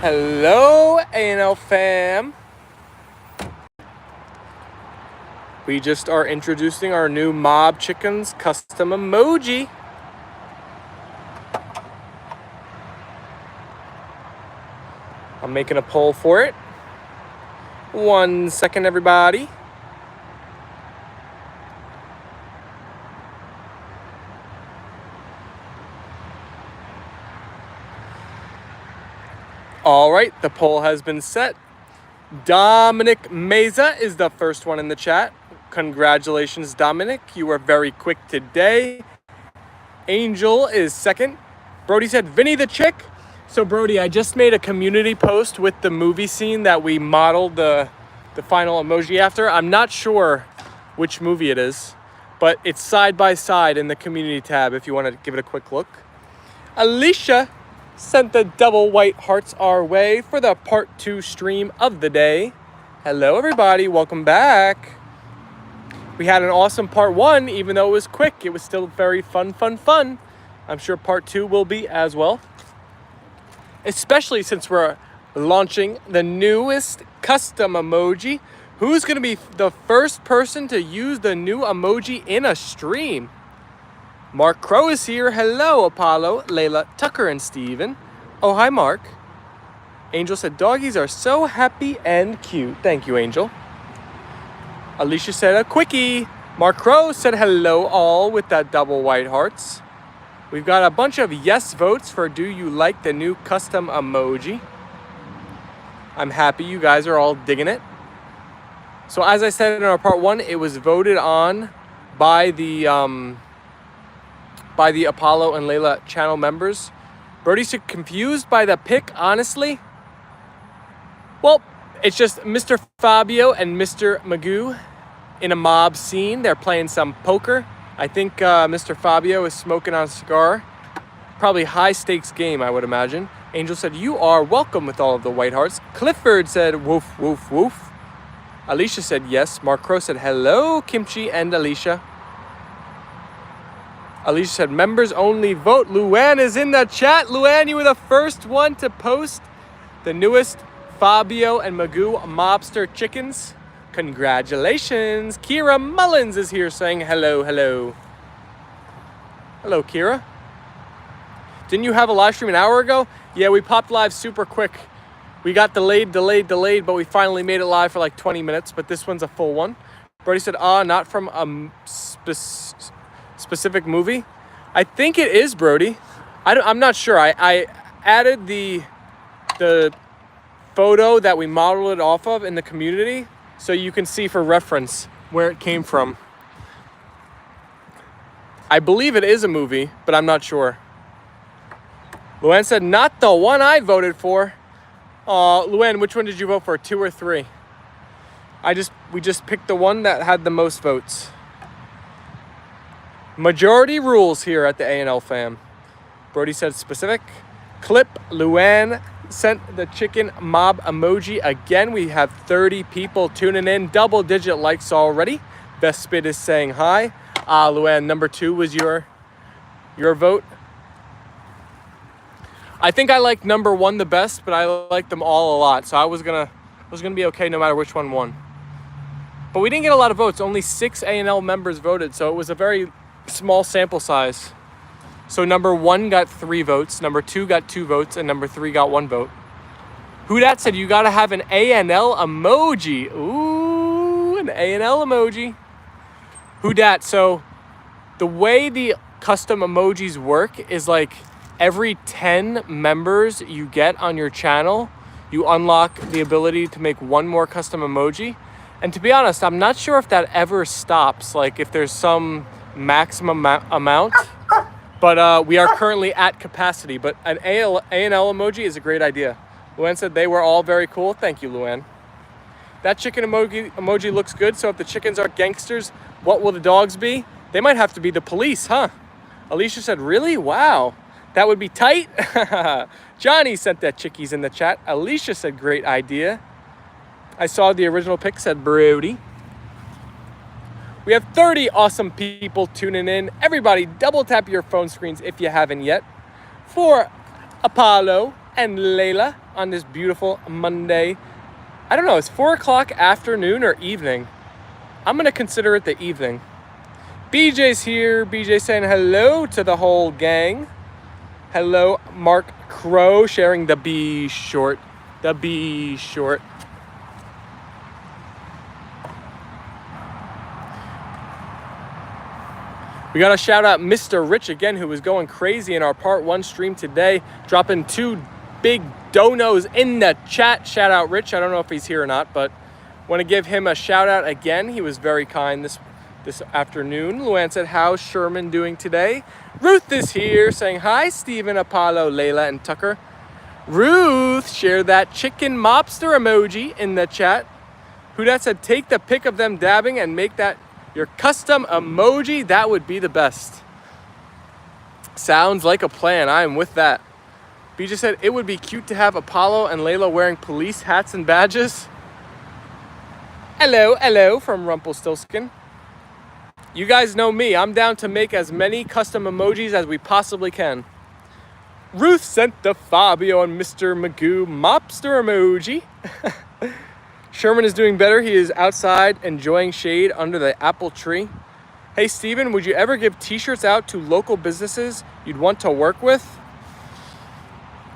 Hello, A&L Fam. We just are introducing our new Mob Chickens custom emoji. I'm making a poll for it. 1 second, everybody. All right, the poll has been set. Dominic Meza is the first one in the chat. Congratulations, Dominic. You were very quick today. Angel is second. Brody said, Vinny the Chick. So, Brody, I just made a community post with the movie scene that we modeled the final emoji after. I'm not sure which movie it is, but it's side by side in the community tab if you want to give it a quick look. Alicia sent the double white hearts our way for the part 2 stream of the day. Hello, everybody. Welcome back. We had an awesome part 1, even though it was quick. It was still very fun. I'm sure part 2 will be as well. Especially since we're launching the newest custom emoji. Who's going to be the first person to use the new emoji in a stream? Mark Crow is here. Hello, Apollo, Leyla, Tucker, and Steven. Oh, hi, Mark. Angel said, doggies are so happy and cute. Thank you, Angel. Alicia said, a quickie. Mark Crow said, hello, all, with that double white hearts. We've got a bunch of yes votes for do you like the new custom emoji. I'm happy you guys are all digging it. So as I said in our part 1, it was voted on by the Apollo and Leyla channel members. Brody's confused by the pick, honestly. Well, it's just Mr. Fabio and Mr. Magoo in a mob scene. They're playing some poker. I think Mr. Fabio is smoking on a cigar. Probably high stakes game, I would imagine. Angel said, you are welcome with all of the white hearts. Clifford said, woof, woof, woof. Alicia said, yes. Mark Crow said, hello, Kimchi and Alicia. Alicia said, members only vote. Luann is in the chat. Luann, you were the first one to post the newest Fabio and Magoo mobster chickens. Congratulations. Kira Mullins is here saying hello, hello. Hello, Kira. Didn't you have a live stream an hour ago? Yeah, we popped live super quick. We got delayed, but we finally made it live for like 20 minutes, but this one's a full one. Brody said, not from a specific movie. I think it is, Brody. I'm not sure. I added the photo that we modeled it off of in the community so you can see for reference where it came from. I believe it is a movie, but I'm not sure. Luann said, not the one I voted for. Luann, which one did you vote for, 2 or 3? We just picked the one that had the most votes. Majority rules here at the A&L Fam. Brody said specific. Clip, Luann sent the chicken mob emoji again. We have 30 people tuning in. Double-digit likes already. Best Spit is saying hi. Luann, number 2 was your vote. I think I like number 1 the best, but I like them all a lot. So I was gonna be okay no matter which one won. But we didn't get a lot of votes. Only 6 A&L members voted, so it was a very small sample size. So number 1 got 3 votes, number 2 got 2 votes, and number 3 got 1 vote. Who dat said you gotta have an A&L emoji? Ooh, an A&L emoji. Who dat? So the way the custom emojis work is like every 10 members you get on your channel, you unlock the ability to make 1 more custom emoji. And to be honest, I'm not sure if that ever stops, like if there's some maximum amount, but we are currently at capacity. But an A&L emoji is a great idea. Luann said they were all very cool. Thank you, Luann. That chicken emoji looks good. So if the chickens are gangsters, what will the dogs be? They might have to be the police, huh? Alicia said, really? Wow. That would be tight. Johnny sent that chickies in the chat. Alicia said, great idea. I saw the original pic, said Brody. We have 30 awesome people tuning in. Everybody, double tap your phone screens if you haven't yet. For Apollo, and Leyla on this beautiful Monday. I don't know, it's 4 o'clock afternoon or evening. I'm gonna consider it the evening. BJ's here. BJ saying hello to the whole gang. Hello, Mark Crow sharing the B short. The B short. We got to shout out Mr. Rich again, who was going crazy in our part 1 stream today, dropping 2 big donos in the chat. Shout out Rich. I don't know if he's here or not, but want to give him a shout out again. He was very kind this afternoon. Luann said, how's Sherman doing today? Ruth is here saying hi, Stephen, Apollo, Leyla, and Tucker. Ruth shared that chicken mobster emoji in the chat. Who that said, take the pic of them dabbing and make that your custom emoji. That would be the best. Sounds like a plan. I am with that. BJ said, it would be cute to have Apollo and Leyla wearing police hats and badges. Hello, hello from Rumpelstiltskin. You guys know me. I'm down to make as many custom emojis as we possibly can. Ruth sent the Fabio and Mr. Magoo mobster emoji. Sherman is doing better. He is outside enjoying shade under the apple tree. Hey, Steven, would you ever give t-shirts out to local businesses you'd want to work with?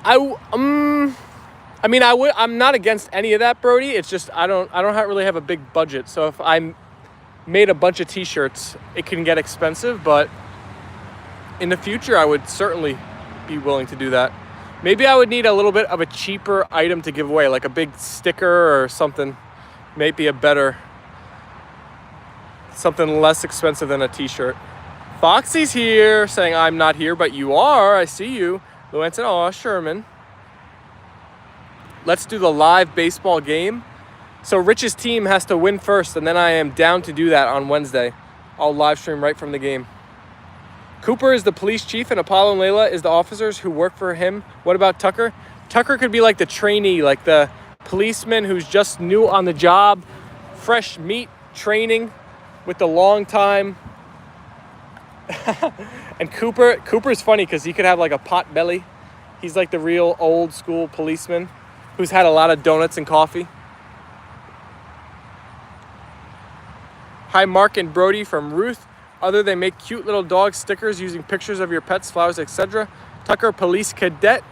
I mean, I would. I'm not against any of that, Brody. It's just I don't really have a big budget. So if I made a bunch of t-shirts, it can get expensive. But in the future, I would certainly be willing to do that. Maybe I would need a little bit of a cheaper item to give away, like a big sticker or something. Maybe something less expensive than a t-shirt. Foxy's here saying, I'm not here, but you are. I see you. Luann said, oh, Sherman. Let's do the live baseball game. So Rich's team has to win first, and then I am down to do that on Wednesday. I'll live stream right from the game. Cooper is the police chief, and Apollo and Leyla is the officers who work for him. What about Tucker? Tucker could be like the trainee, like the policeman who's just new on the job, fresh meat training with the long time. And Cooper's funny because he could have like a pot belly. He's like the real old school policeman who's had a lot of donuts and coffee. Hi, Mark and Brody from Ruth. They make cute little dog stickers using pictures of your pets, flowers, etc. Tucker, police cadet.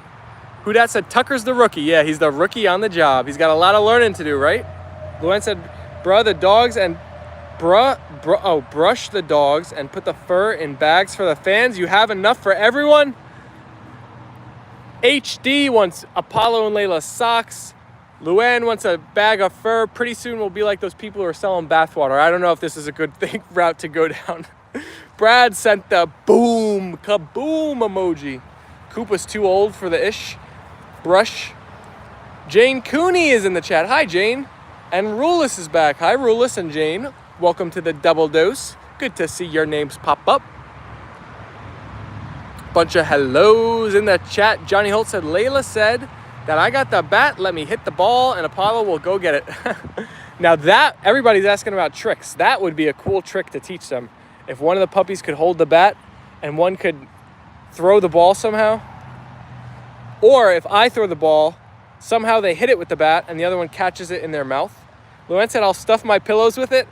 Who that said Tucker's the rookie? Yeah, he's the rookie on the job. He's got a lot of learning to do, right? Luann said, bruh, the dogs and brush the dogs and put the fur in bags for the fans. You have enough for everyone? HD wants Apollo and Leyla socks. Luann wants a bag of fur. Pretty soon we'll be like those people who are selling bathwater. I don't know if this is a good route to go down. Brad sent the boom, kaboom emoji. Coop was too old for the ish. Brush. Jane Cooney is in the chat. Hi, Jane. And Rulis is back. Hi, Rulis and Jane. Welcome to the double dose. Good to see your names pop up. Bunch of hellos in the chat. Johnny Holt said, Leyla said that I got the bat, let me hit the ball, and Apollo will go get it. Now that, everybody's asking about tricks. That would be a cool trick to teach them. If one of the puppies could hold the bat and one could throw the ball somehow. Or if I throw the ball, somehow they hit it with the bat and the other one catches it in their mouth. Luann said, I'll stuff my pillows with it.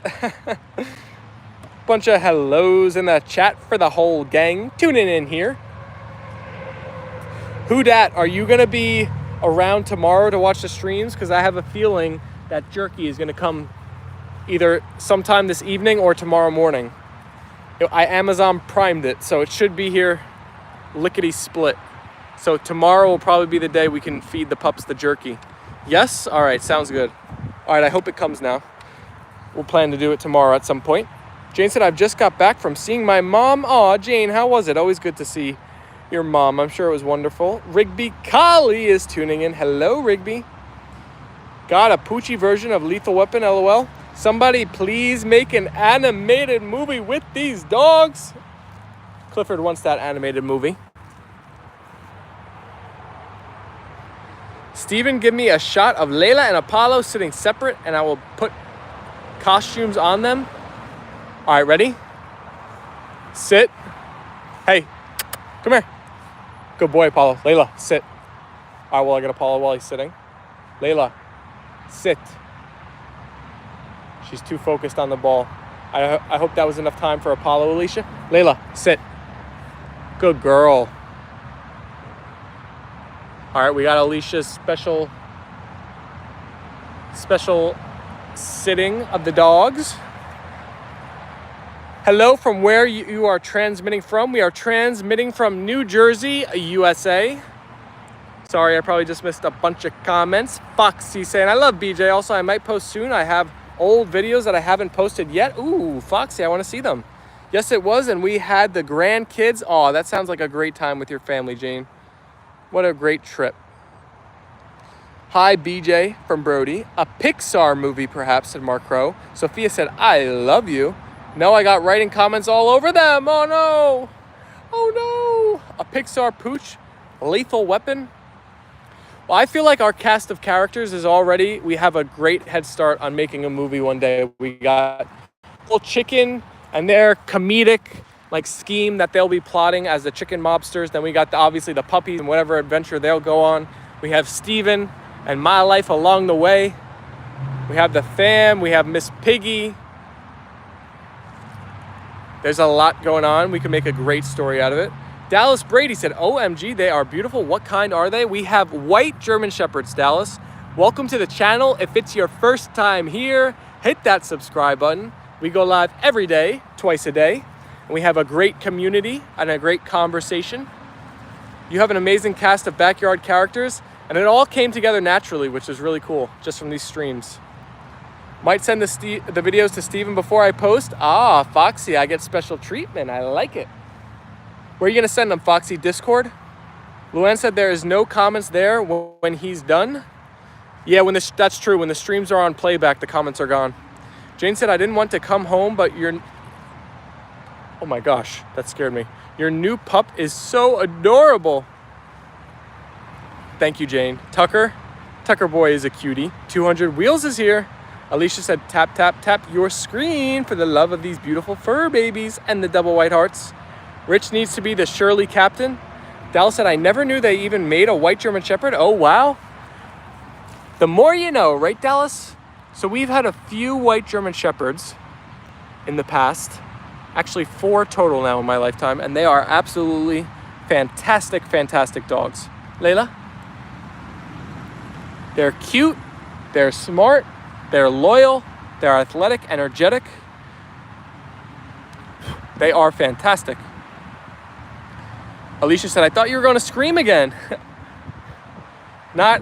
Bunch of hellos in the chat for the whole gang tuning in here. Who dat, are you going to be around tomorrow to watch the streams? Because I have a feeling that jerky is going to come either sometime this evening or tomorrow morning. I Amazon primed it, so it should be here lickety split. So tomorrow will probably be the day we can feed the pups the jerky. Yes? All right, sounds good. All right, I hope it comes now. We'll plan to do it tomorrow at some point. Jane said, I've just got back from seeing my mom. Aw, Jane, how was it? Always good to see your mom. I'm sure it was wonderful. Rigby Collie is tuning in. Hello, Rigby. Got a Poochie version of Lethal Weapon, LOL. Somebody please make an animated movie with these dogs. Clifford wants that animated movie. Steven, give me a shot of Leyla and Apollo sitting separate and I will put costumes on them. All right, ready? Sit. Hey, come here. Good boy, Apollo. Leyla, sit. All right, well, I got Apollo while he's sitting. Leyla, sit. She's too focused on the ball. I hope that was enough time for Apollo, Alicia. Leyla, sit. Good girl. All right, we got Alicia's special sitting of the dogs. Hello from where you are transmitting from. We are transmitting from New Jersey, USA. Sorry, I probably just missed a bunch of comments. Foxy saying, I love BJ. Also, I might post soon. I have old videos that I haven't posted yet. Ooh, Foxy, I want to see them. Yes, it was, and we had the grandkids. Oh, that sounds like a great time with your family, Jane. What a great trip. Hi, BJ from Brody. A Pixar movie, perhaps, said Mark Crow. Sophia said, I love you. No, I got writing comments all over them. Oh, no. Oh, no. A Pixar pooch. Lethal Weapon. Well, I feel like our cast of characters is already, we have a great head start on making a movie one day. We got Little Chicken and their comedic scheme that they'll be plotting as the chicken mobsters. Then we got obviously the puppies and whatever adventure they'll go on. We have Steven and my life along the way. We have the fam. We have Miss Piggy. There's a lot going on. We can make a great story out of it. Dallas Brady said, OMG, they are beautiful. What kind are they? We have white German Shepherds, Dallas. Welcome to the channel. If it's your first time here, hit that subscribe button. We go live every day, twice a day. And we have a great community and a great conversation. You have an amazing cast of backyard characters, and it all came together naturally, which is really cool, just from these streams. Might send the videos to Steven before I post. Ah, Foxy, I get special treatment. I like it. Where are you going to send them, Foxy? Discord? Luann said there is no comments there when he's done. Yeah, that's true. When the streams are on playback, the comments are gone. Jane said, I didn't want to come home, but oh my gosh, that scared me. Your new pup is so adorable. Thank you, Jane. Tucker boy is a cutie. 200 Wheels is here. Alicia said, tap, tap, tap your screen for the love of these beautiful fur babies and the double white hearts. Rich needs to be the Shirley captain. Dallas said, I never knew they even made a white German Shepherd. Oh, wow. The more you know, right, Dallas? So we've had a few white German Shepherds in the past. Actually, 4 total now in my lifetime. And they are absolutely fantastic, fantastic dogs. Leyla? They're cute. They're smart. They're loyal, they're athletic, energetic. They are fantastic. Alicia said, I thought you were going to scream again. I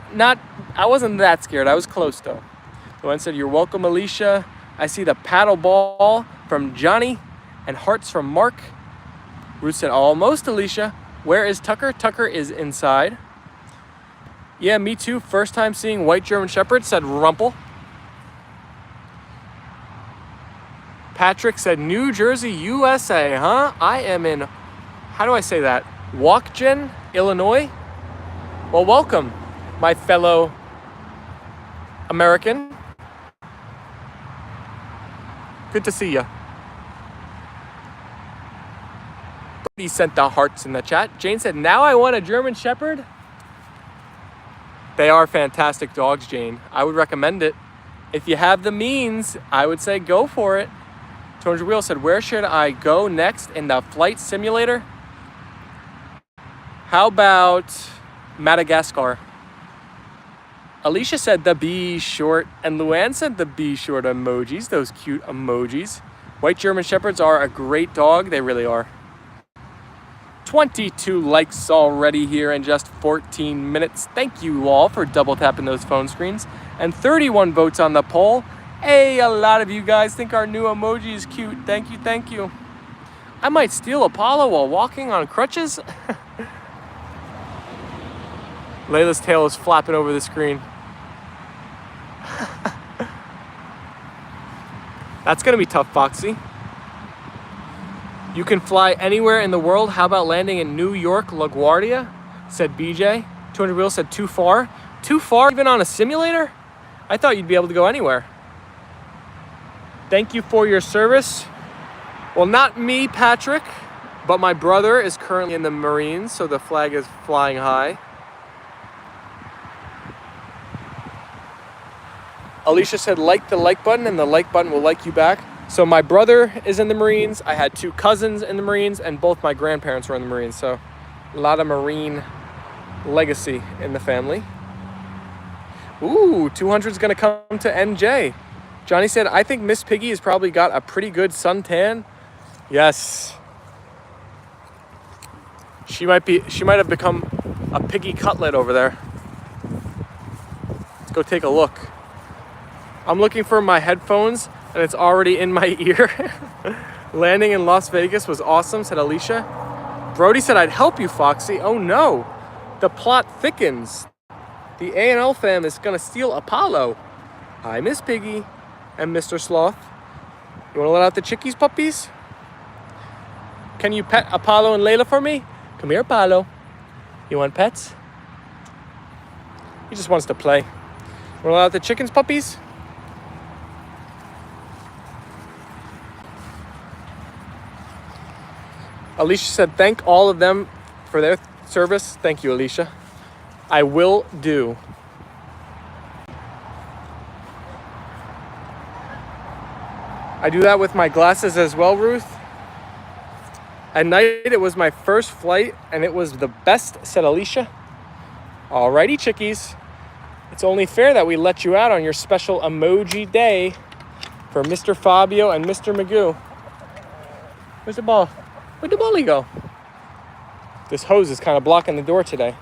wasn't that scared. I was close though. Luann said, you're welcome, Alicia. I see the paddle ball from Johnny and hearts from Mark. Ruth said, almost, Alicia. Where is Tucker? Tucker is inside. Yeah, me too. First time seeing white German Shepherd, said Rumple. Patrick said, New Jersey, USA, huh? I am in, how do I say that? Waukesha, Illinois? Well, welcome, my fellow American. Good to see you. He sent the hearts in the chat. Jane said, now I want a German Shepherd. They are fantastic dogs, Jane. I would recommend it. If you have the means, I would say go for it. 200 Wheel said, where should I go next in the flight simulator? How about Madagascar? Alicia said the B short, and Luann said the B short emojis, those cute emojis. White German Shepherds are a great dog. They really are. 22 likes already here in just 14 minutes. Thank you all for double tapping those phone screens. And 31 votes on the poll. Hey, a lot of you guys think our new emoji is cute. Thank you, thank you. I might steal Apollo while walking on crutches. Layla's tail is flapping over the screen. That's gonna be tough, Foxy. You can fly anywhere in the world. How about landing in New York, LaGuardia? Said BJ. 200 Wheels said too far. Too far even on a simulator? I thought you'd be able to go anywhere. Thank you for your service. Well, not me, Patrick, but my brother is currently in the Marines, so the flag is flying high. Alicia said, like the like button, and the like button will like you back. So my brother is in the Marines. I had 2 cousins in the Marines, and both my grandparents were in the Marines. So a lot of Marine legacy in the family. Ooh, 200 is going to come to NJ. Johnny said, I think Miss Piggy has probably got a pretty good suntan. Yes. She might have become a piggy cutlet over there. Let's go take a look. I'm looking for my headphones and it's already in my ear. Landing in Las Vegas was awesome, said Alicia. Brody said, I'd help you, Foxy. Oh no, the plot thickens. The A&L Fam is gonna steal Apollo. Hi, Miss Piggy and Mr. Sloth. You wanna let out the chickies, puppies? Can you pet Apollo and Leyla for me? Come here, Apollo. You want pets? He just wants to play. You wanna let out the chickens, puppies? Alicia said, thank all of them for their service. Thank you, Alicia. I will do. I do that with my glasses as well, Ruth. At night, it was my first flight, and it was the best, said Alicia. Alrighty, chickies. It's only fair that we let you out on your special emoji day for Mr. Fabio and Mr. Magoo. Where's the ball? Where'd the bully go? This hose is kind of blocking the door today.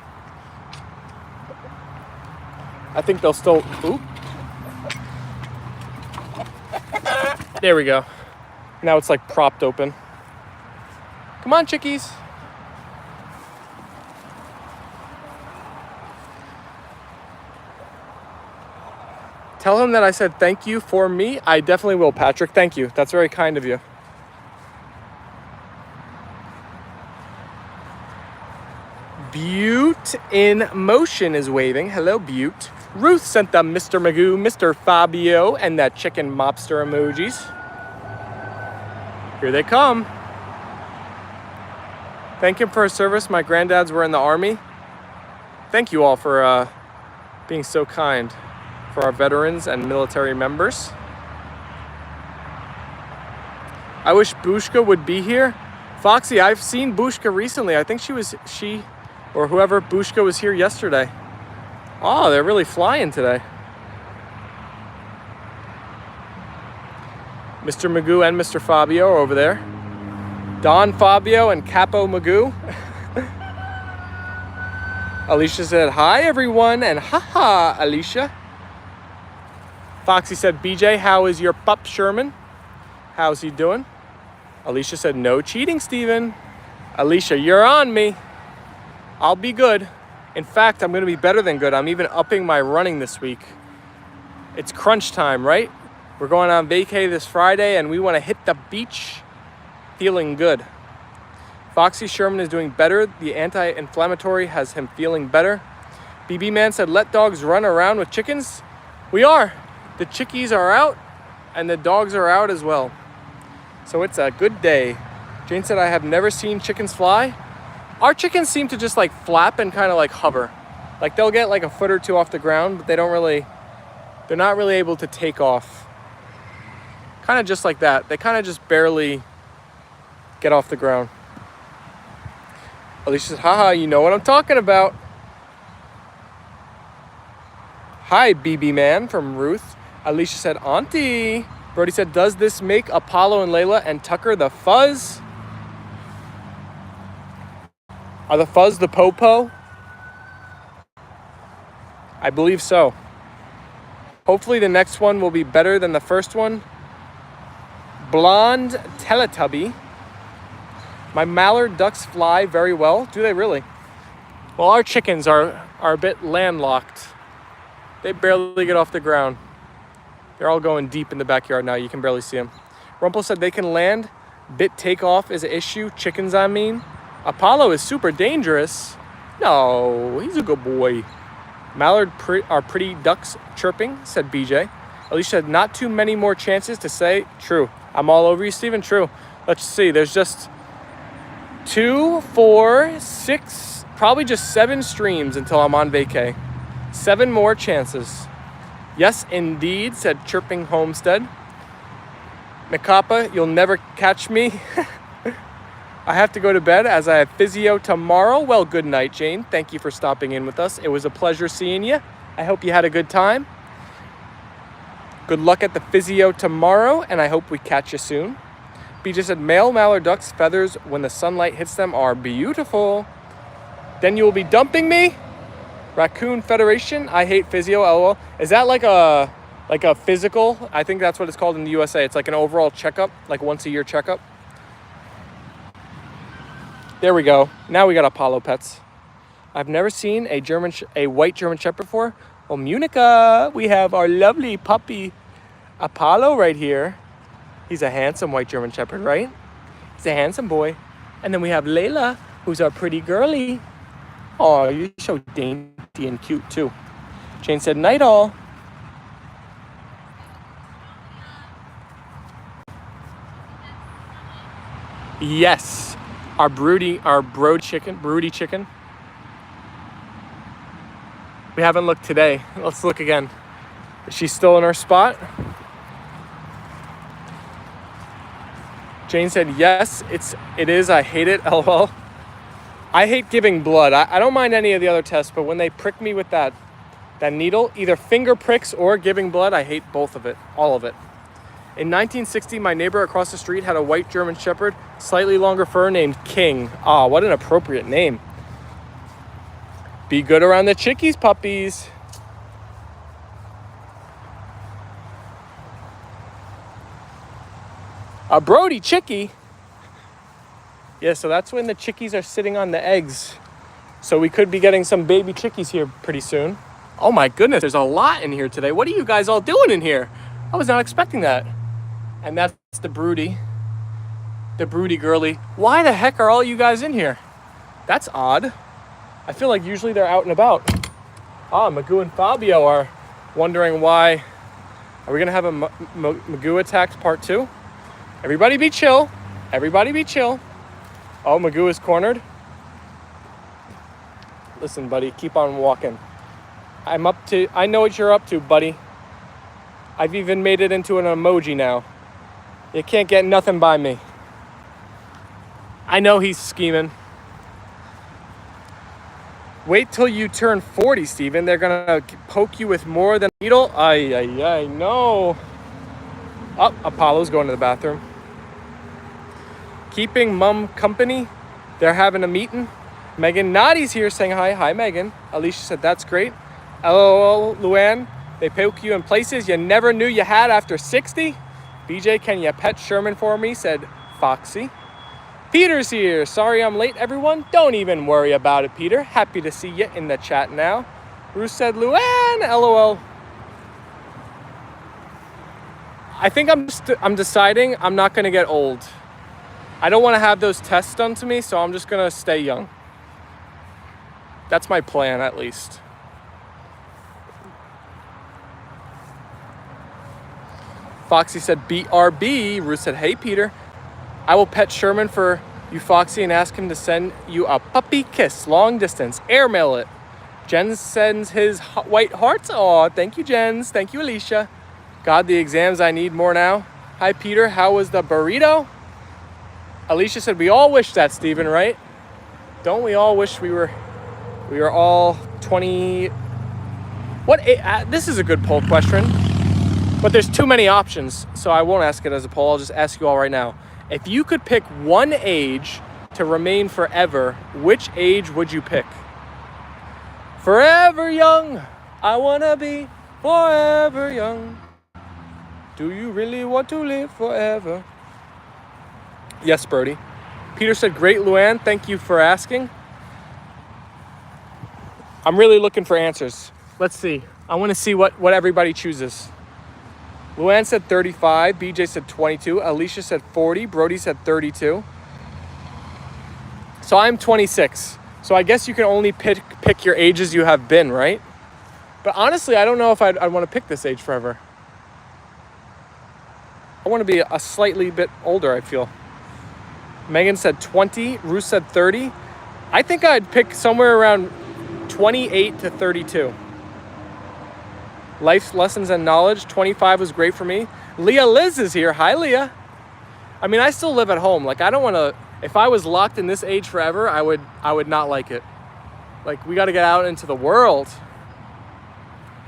I think they'll still... Oop. There we go. Now it's like propped open. Come on, chickies. Tell him that I said thank you for me. I definitely will, Patrick. Thank you. That's very kind of you. Butte in motion is waving. Hello, Butte. Ruth sent them Mr. Magoo, Mr. Fabio, and that chicken mobster emojis. Here they come. Thank him for his service. My granddads were in the Army. Thank you all for being so kind for our veterans and military members. I wish Bushka would be here. Foxy, I've seen Bushka recently. I think she or whoever Bushka was here yesterday. Oh, they're really flying today. Mr. Magoo and Mr. Fabio are over there. Don Fabio and Capo Magoo. Alicia said, hi, everyone, and haha, Alicia. Foxy said, BJ, how is your pup, Sherman? How's he doing? Alicia said, no cheating, Steven. Alicia, you're on me. I'll be good. In fact, I'm going to be better than good. I'm even upping my running this week. It's crunch time, right? We're going on vacay this Friday, and we want to hit the beach feeling good. Foxy Sherman is doing better. The anti-inflammatory has him feeling better. BB Man said, let dogs run around with chickens. We are. The chickies are out, and the dogs are out as well. So it's a good day. Jane said, I have never seen chickens fly. Our chickens seem to just like flap and kind of like hover. Like they'll get like a foot or two off the ground, but they're not really able to take off. Kind of just like that. They kind of just barely get off the ground. Alicia says, haha, you know what I'm talking about. Hi, BB Man from Ruth. Alicia said, Auntie. Brody said, does this make Apollo and Leyla and Tucker the fuzz? Are the fuzz the po-po? I believe so. Hopefully the next one will be better than the first one. Blonde Teletubby. My mallard ducks fly very well. Do they really? Well, our chickens are a bit landlocked. They barely get off the ground. They're all going deep in the backyard now. You can barely see them. Rumpel said they can land. Bit takeoff is an issue. Chickens, I mean. Apollo is super dangerous. No, he's a good boy. Mallard are pretty ducks chirping, said BJ. Alicia said, not too many more chances to say true. I'm all over you, Steven. True. Let's see. There's just 2, 4, 6, probably just 7 streams until I'm on vacay. 7 more chances. Yes, indeed, said Chirping Homestead. Makapa, you'll never catch me. I have to go to bed as I have physio tomorrow. Well, good night, Jane. Thank you for stopping in with us. It was a pleasure seeing you. I hope you had a good time. Good luck at the physio tomorrow, and I hope we catch you soon. BJ said, male mallard ducks' feathers, when the sunlight hits them, are beautiful. Then you will be dumping me? Raccoon Federation, I hate physio, lol. Is that like a physical? I think that's what it's called in the USA. It's like an overall checkup, like once a year checkup. There we go. Now we got Apollo pets. I've never seen a white German Shepherd before. Well, Munica, we have our lovely puppy Apollo right here. He's a handsome white German Shepherd, right? He's a handsome boy. And then we have Leyla, who's our pretty girly. Oh, you're so dainty and cute too. Jane said, night all. Yes, our broody chicken. We haven't looked today. Let's look again. Is she still in her spot? Jane said, yes, it is. I hate it, lol. I hate giving blood. I don't mind any of the other tests, but when they prick me with that needle, either finger pricks or giving blood, I hate both of it, all of it. In 1960, my neighbor across the street had a white German Shepherd, slightly longer fur, named King. Ah, what an appropriate name. Be good around the chickies, puppies. A Brody chickie. Yeah, so that's when the chickies are sitting on the eggs. So we could be getting some baby chickies here pretty soon. Oh my goodness, there's a lot in here today. What are you guys all doing in here? I was not expecting that. And that's the broody girly. Why the heck are all you guys in here? That's odd. I feel like usually they're out and about. Ah, Magoo and Fabio are wondering why. Are we gonna have a Magoo attacked part 2? Everybody be chill. Everybody be chill. Oh, Magoo is cornered. Listen, buddy, keep on walking. I know what you're up to, buddy. I've even made it into an emoji now. You can't get nothing by me. I know he's scheming. Wait till you turn 40, Steven. They're gonna poke you with more than a needle. Ay, no. Oh, Apollo's going to the bathroom. Keeping mom company. They're having a meeting. Megan Noddy's here saying hi. Hi, Megan. Alicia said, that's great. LOL, Luann. They poke you in places you never knew you had after 60. BJ, can you pet Sherman for me? Said Foxy. Peter's here. Sorry I'm late, everyone. Don't even worry about it, Peter. Happy to see you in the chat now. Bruce said, Luann, LOL. I think I'm deciding I'm not going to get old. I don't want to have those tests done to me, so I'm just going to stay young. That's my plan, at least. Foxy said, BRB. Ruth said, hey, Peter. I will pet Sherman for you, Foxy, and ask him to send you a puppy kiss, long distance. Airmail it. Jens sends his white hearts. Aw, thank you, Jens. Thank you, Alicia. God, the exams I need more now. Hi, Peter. How was the burrito? Alicia said, we all wish that, Steven, right? Don't we all wish we were all 20... What? This is a good poll question. But there's too many options, so I won't ask it as a poll. I'll just ask you all right now. If you could pick one age to remain forever, which age would you pick? Forever young, I wanna be forever young. Do you really want to live forever? Yes, Brody. Peter said, great, Luann. Thank you for asking. I'm really looking for answers. Let's see. I want to see what everybody chooses. Luann said 35. BJ said 22. Alicia said 40. Brody said 32. So I'm 26. So I guess you can only pick your ages you have been, right? But honestly, I don't know if I'd want to pick this age forever. I want to be a slightly bit older, I feel. Megan said 20. Ruth said 30. I think I'd pick somewhere around 28 to 32. Life lessons and knowledge. 25 was great for me. Leah Liz is here. Hi, Leah. I mean, I still live at home. Like, I don't want to, if I was locked in this age forever, I would not like it. Like, we got to get out into the world.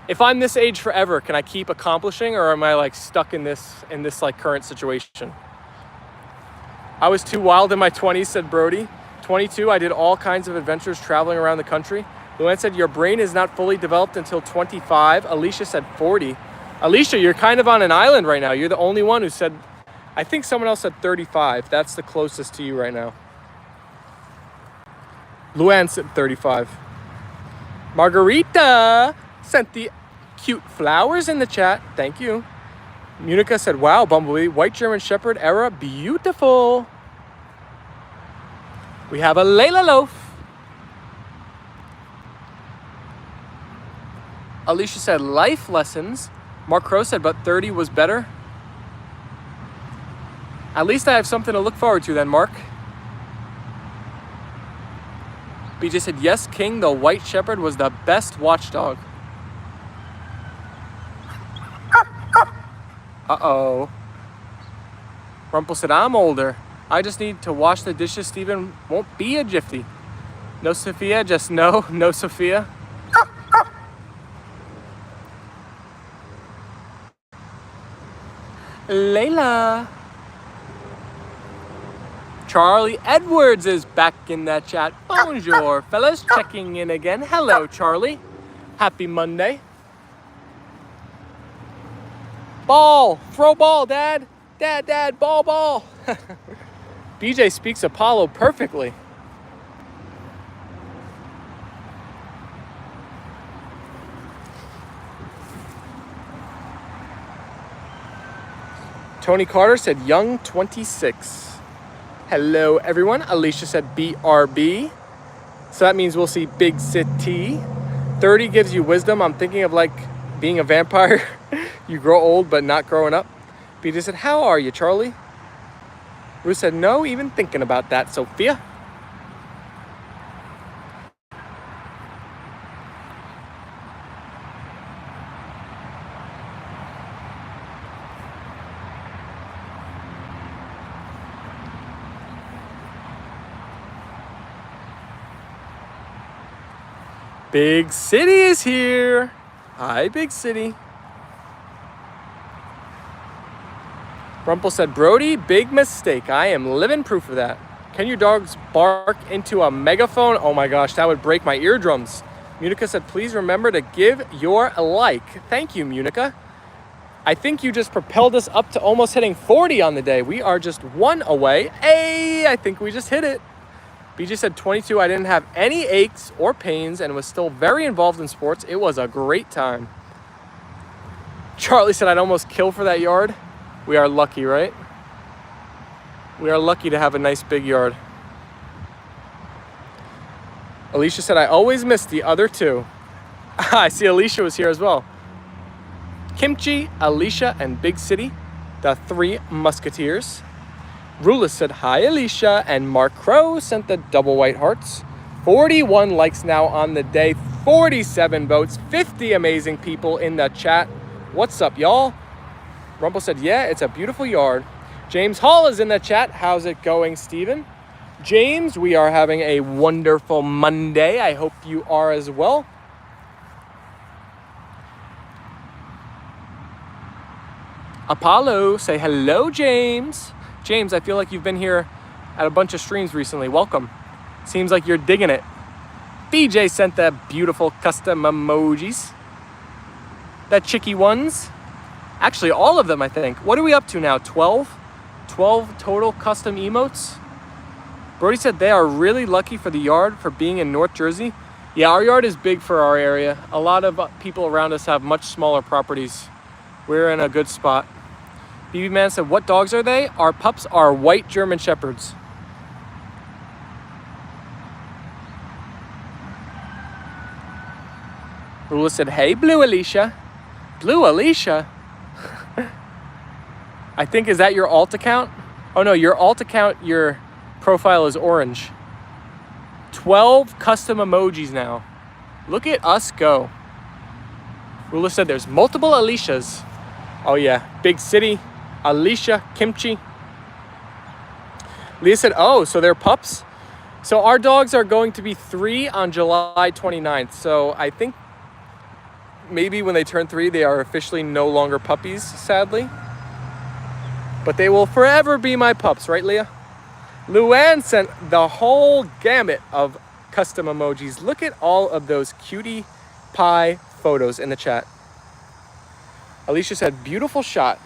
If I'm this age forever, can I keep accomplishing, or am I like stuck in this like current situation? I was too wild in my 20s, said Brody. 22, I did all kinds of adventures traveling around the country. Luann said, your brain is not fully developed until 25. Alicia said 40. Alicia, you're kind of on an island right now. You're the only one who said, I think someone else said 35. That's the closest to you right now. Luann said 35. Margarita sent the cute flowers in the chat. Thank you. Munica said, wow, Bumblebee, White German Shepherd era, beautiful. We have a Leyla loaf. Alicia said, life lessons. Mark Crow said, but 30 was better. At least I have something to look forward to then, Mark. BJ said, yes, King, the White Shepherd was the best watchdog. Uh-oh. Rumpel said, I'm older. I just need to wash the dishes. Steven won't be a jiffy. No Sophia, just no Sophia. Leyla. Charlie Edwards is back in that chat. Bonjour, fellas. Checking in again. Hello, Charlie. Happy Monday. Ball. Throw ball, Dad. Dad, ball. BJ speaks Apollo perfectly. Tony Carter said, young 26. Hello, everyone. Alicia said, BRB. So that means we'll see Big City. 30 gives you wisdom. I'm thinking of like being a vampire. You grow old, but not growing up. BJ said, how are you, Charlie? Ruth said, no, even thinking about that, Sophia. Big City is here. Hi, Big City. Rumpel said, Brody, big mistake. I am living proof of that. Can your dogs bark into a megaphone? Oh my gosh, that would break my eardrums. Munica said, please remember to give your like. Thank you, Munica. I think you just propelled us up to almost hitting 40 on the day. We are just one away. Hey, I think we just hit it. BJ said 22, I didn't have any aches or pains and was still very involved in sports. It was a great time. Charlie said, I'd almost kill for that yard. We are lucky, right? We are lucky to have a nice big yard. Alicia said, I always miss the other two. I see Alicia was here as well. Kimchi, Alicia, and Big City, the three musketeers. Rula said, hi, Alicia, and Mark Crow sent the double white hearts. 41 likes now on the day, 47 votes, 50 amazing people in the chat. What's up, y'all? Rumpel said, yeah, it's a beautiful yard. James Hall is in the chat. How's it going, Steven? James, we are having a wonderful Monday. I hope you are as well. Apollo, say hello, James. James, I feel like you've been here at a bunch of streams recently. Welcome. Seems like you're digging it. BJ sent the beautiful custom emojis. The chicky ones. Actually, all of them, I think. What are we up to now? 12? 12 total custom emotes? Brody said they are really lucky for the yard for being in North Jersey. Yeah, our yard is big for our area. A lot of people around us have much smaller properties. We're in a good spot. BB Man said, what dogs are they? Our pups are white German Shepherds. Rula said, hey, Blue Alicia. Blue Alicia? I think, is that your alt account? Oh no, your alt account, your profile is orange. 12 custom emojis now. Look at us go. Rula said there's multiple Alicias. Oh yeah, big city, Alicia, Kimchi. Leah said, oh, so they're pups? So our dogs are going to be 3 on July 29th. So I think maybe when they turn 3, they are officially no longer puppies, sadly. But they will forever be my pups, right, Leah? Luann sent the whole gamut of custom emojis. Look at all of those cutie pie photos in the chat. Alicia said, beautiful shot.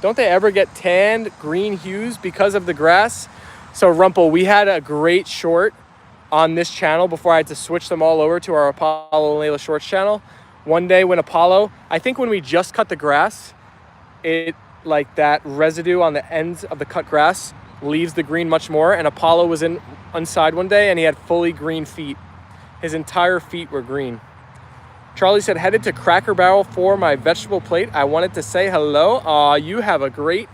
Don't they ever get tanned green hues because of the grass? So Rumpel, we had a great short on this channel before I had to switch them all over to our Apollo and Leyla Shorts channel. One day when Apollo, I think when we just cut the grass, it like that residue on the ends of the cut grass leaves the green much more. And Apollo was inside one day and he had fully green feet. His entire feet were green. Charlie said, headed to Cracker Barrel for my vegetable plate. I wanted to say hello. Aw, you have a great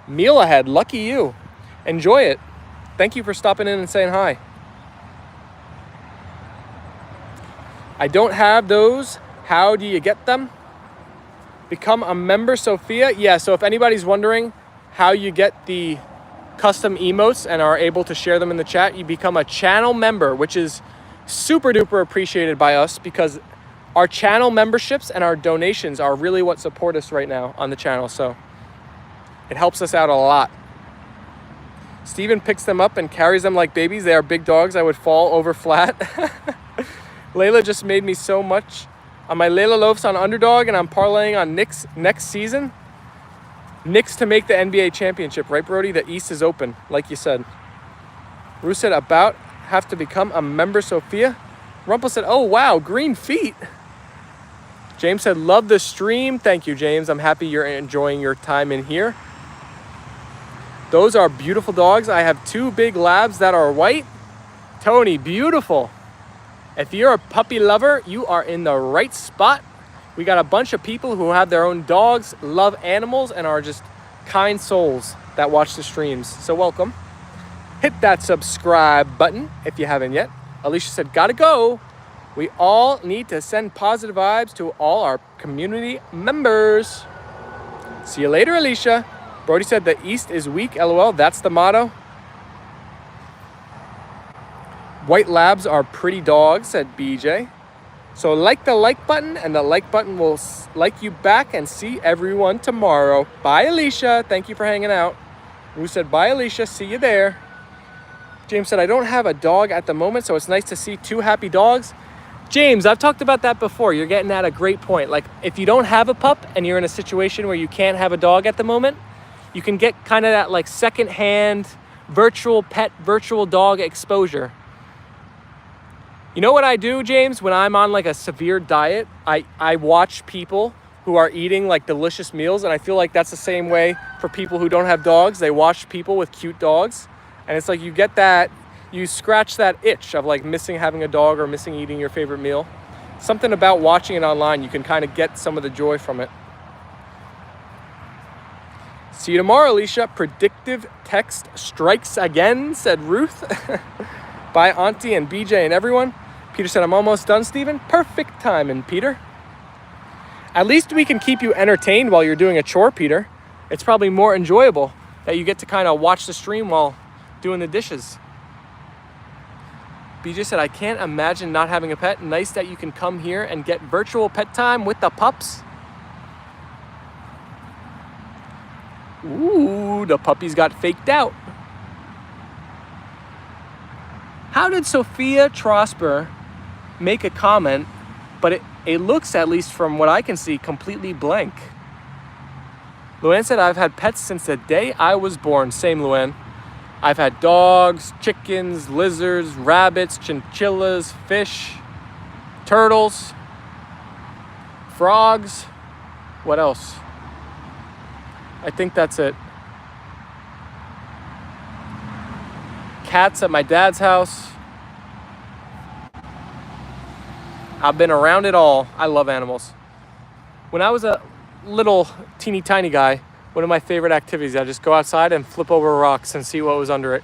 meal ahead. Lucky you. Enjoy it. Thank you for stopping in and saying hi. I don't have those. How do you get them? Become a member, Sophia. Yeah, so if anybody's wondering how you get the custom emotes and are able to share them in the chat, you become a channel member, which is super duper appreciated by us because our channel memberships and our donations are really what support us right now on the channel. So it helps us out a lot. Steven picks them up and carries them like babies. They are big dogs. I would fall over flat. Layla just made me so much on my Layla loafs on underdog, and I'm parlaying on Knicks next season. Knicks to make the NBA championship, right, Brody? The East is open, like you said. Ruth said, about have to become a member, Sophia. Rumpel said, oh, wow, green feet. James said, love the stream. Thank you, James. I'm happy you're enjoying your time in here. Those are beautiful dogs. I have 2 big labs that are white. Tony, beautiful. If you're a puppy lover, you are in the right spot. We got a bunch of people who have their own dogs, love animals, and are just kind souls that watch the streams. So welcome. Hit that subscribe button if you haven't yet. Alicia said, gotta go. We all need to send positive vibes to all our community members. See you later, Alicia. Brody said the East is weak, LOL. That's the motto. White labs are pretty dogs, said BJ. So like the like button, and the like button will like you back, and see everyone tomorrow. Bye, Alicia. Thank you for hanging out. Rue said, bye, Alicia. See you there. James said, I don't have a dog at the moment, so it's nice to see 2 happy dogs. James, I've talked about that before. You're getting at a great point. Like, if you don't have a pup and you're in a situation where you can't have a dog at the moment, you can get kind of that like secondhand virtual pet, virtual dog exposure. You know what I do, James? When I'm on like a severe diet, I watch people who are eating like delicious meals, and I feel like that's the same way for people who don't have dogs. They watch people with cute dogs, and it's like you get that, you scratch that itch of like missing having a dog or missing eating your favorite meal. Something about watching it online, you can kind of get some of the joy from it. See you tomorrow, Alicia. Predictive text strikes again, said Ruth. Bye, Auntie and BJ and everyone. Peter said, I'm almost done, Steven. Perfect timing, Peter. At least we can keep you entertained while you're doing a chore, Peter. It's probably more enjoyable that you get to kind of watch the stream while doing the dishes. BJ said, I can't imagine not having a pet. Nice that you can come here and get virtual pet time with the pups. Ooh, the puppies got faked out. How did Sophia Trosper make a comment, but it looks, at least from what I can see, completely blank? Luann said, I've had pets since the day I was born. Same, Luann. I've had dogs, chickens, lizards, rabbits, chinchillas, fish, turtles, frogs. What else? I think that's it. Cats at my dad's house. I've been around it all. I love animals. When I was a little teeny tiny guy, one of my favorite activities, I'd just go outside and flip over rocks and see what was under it.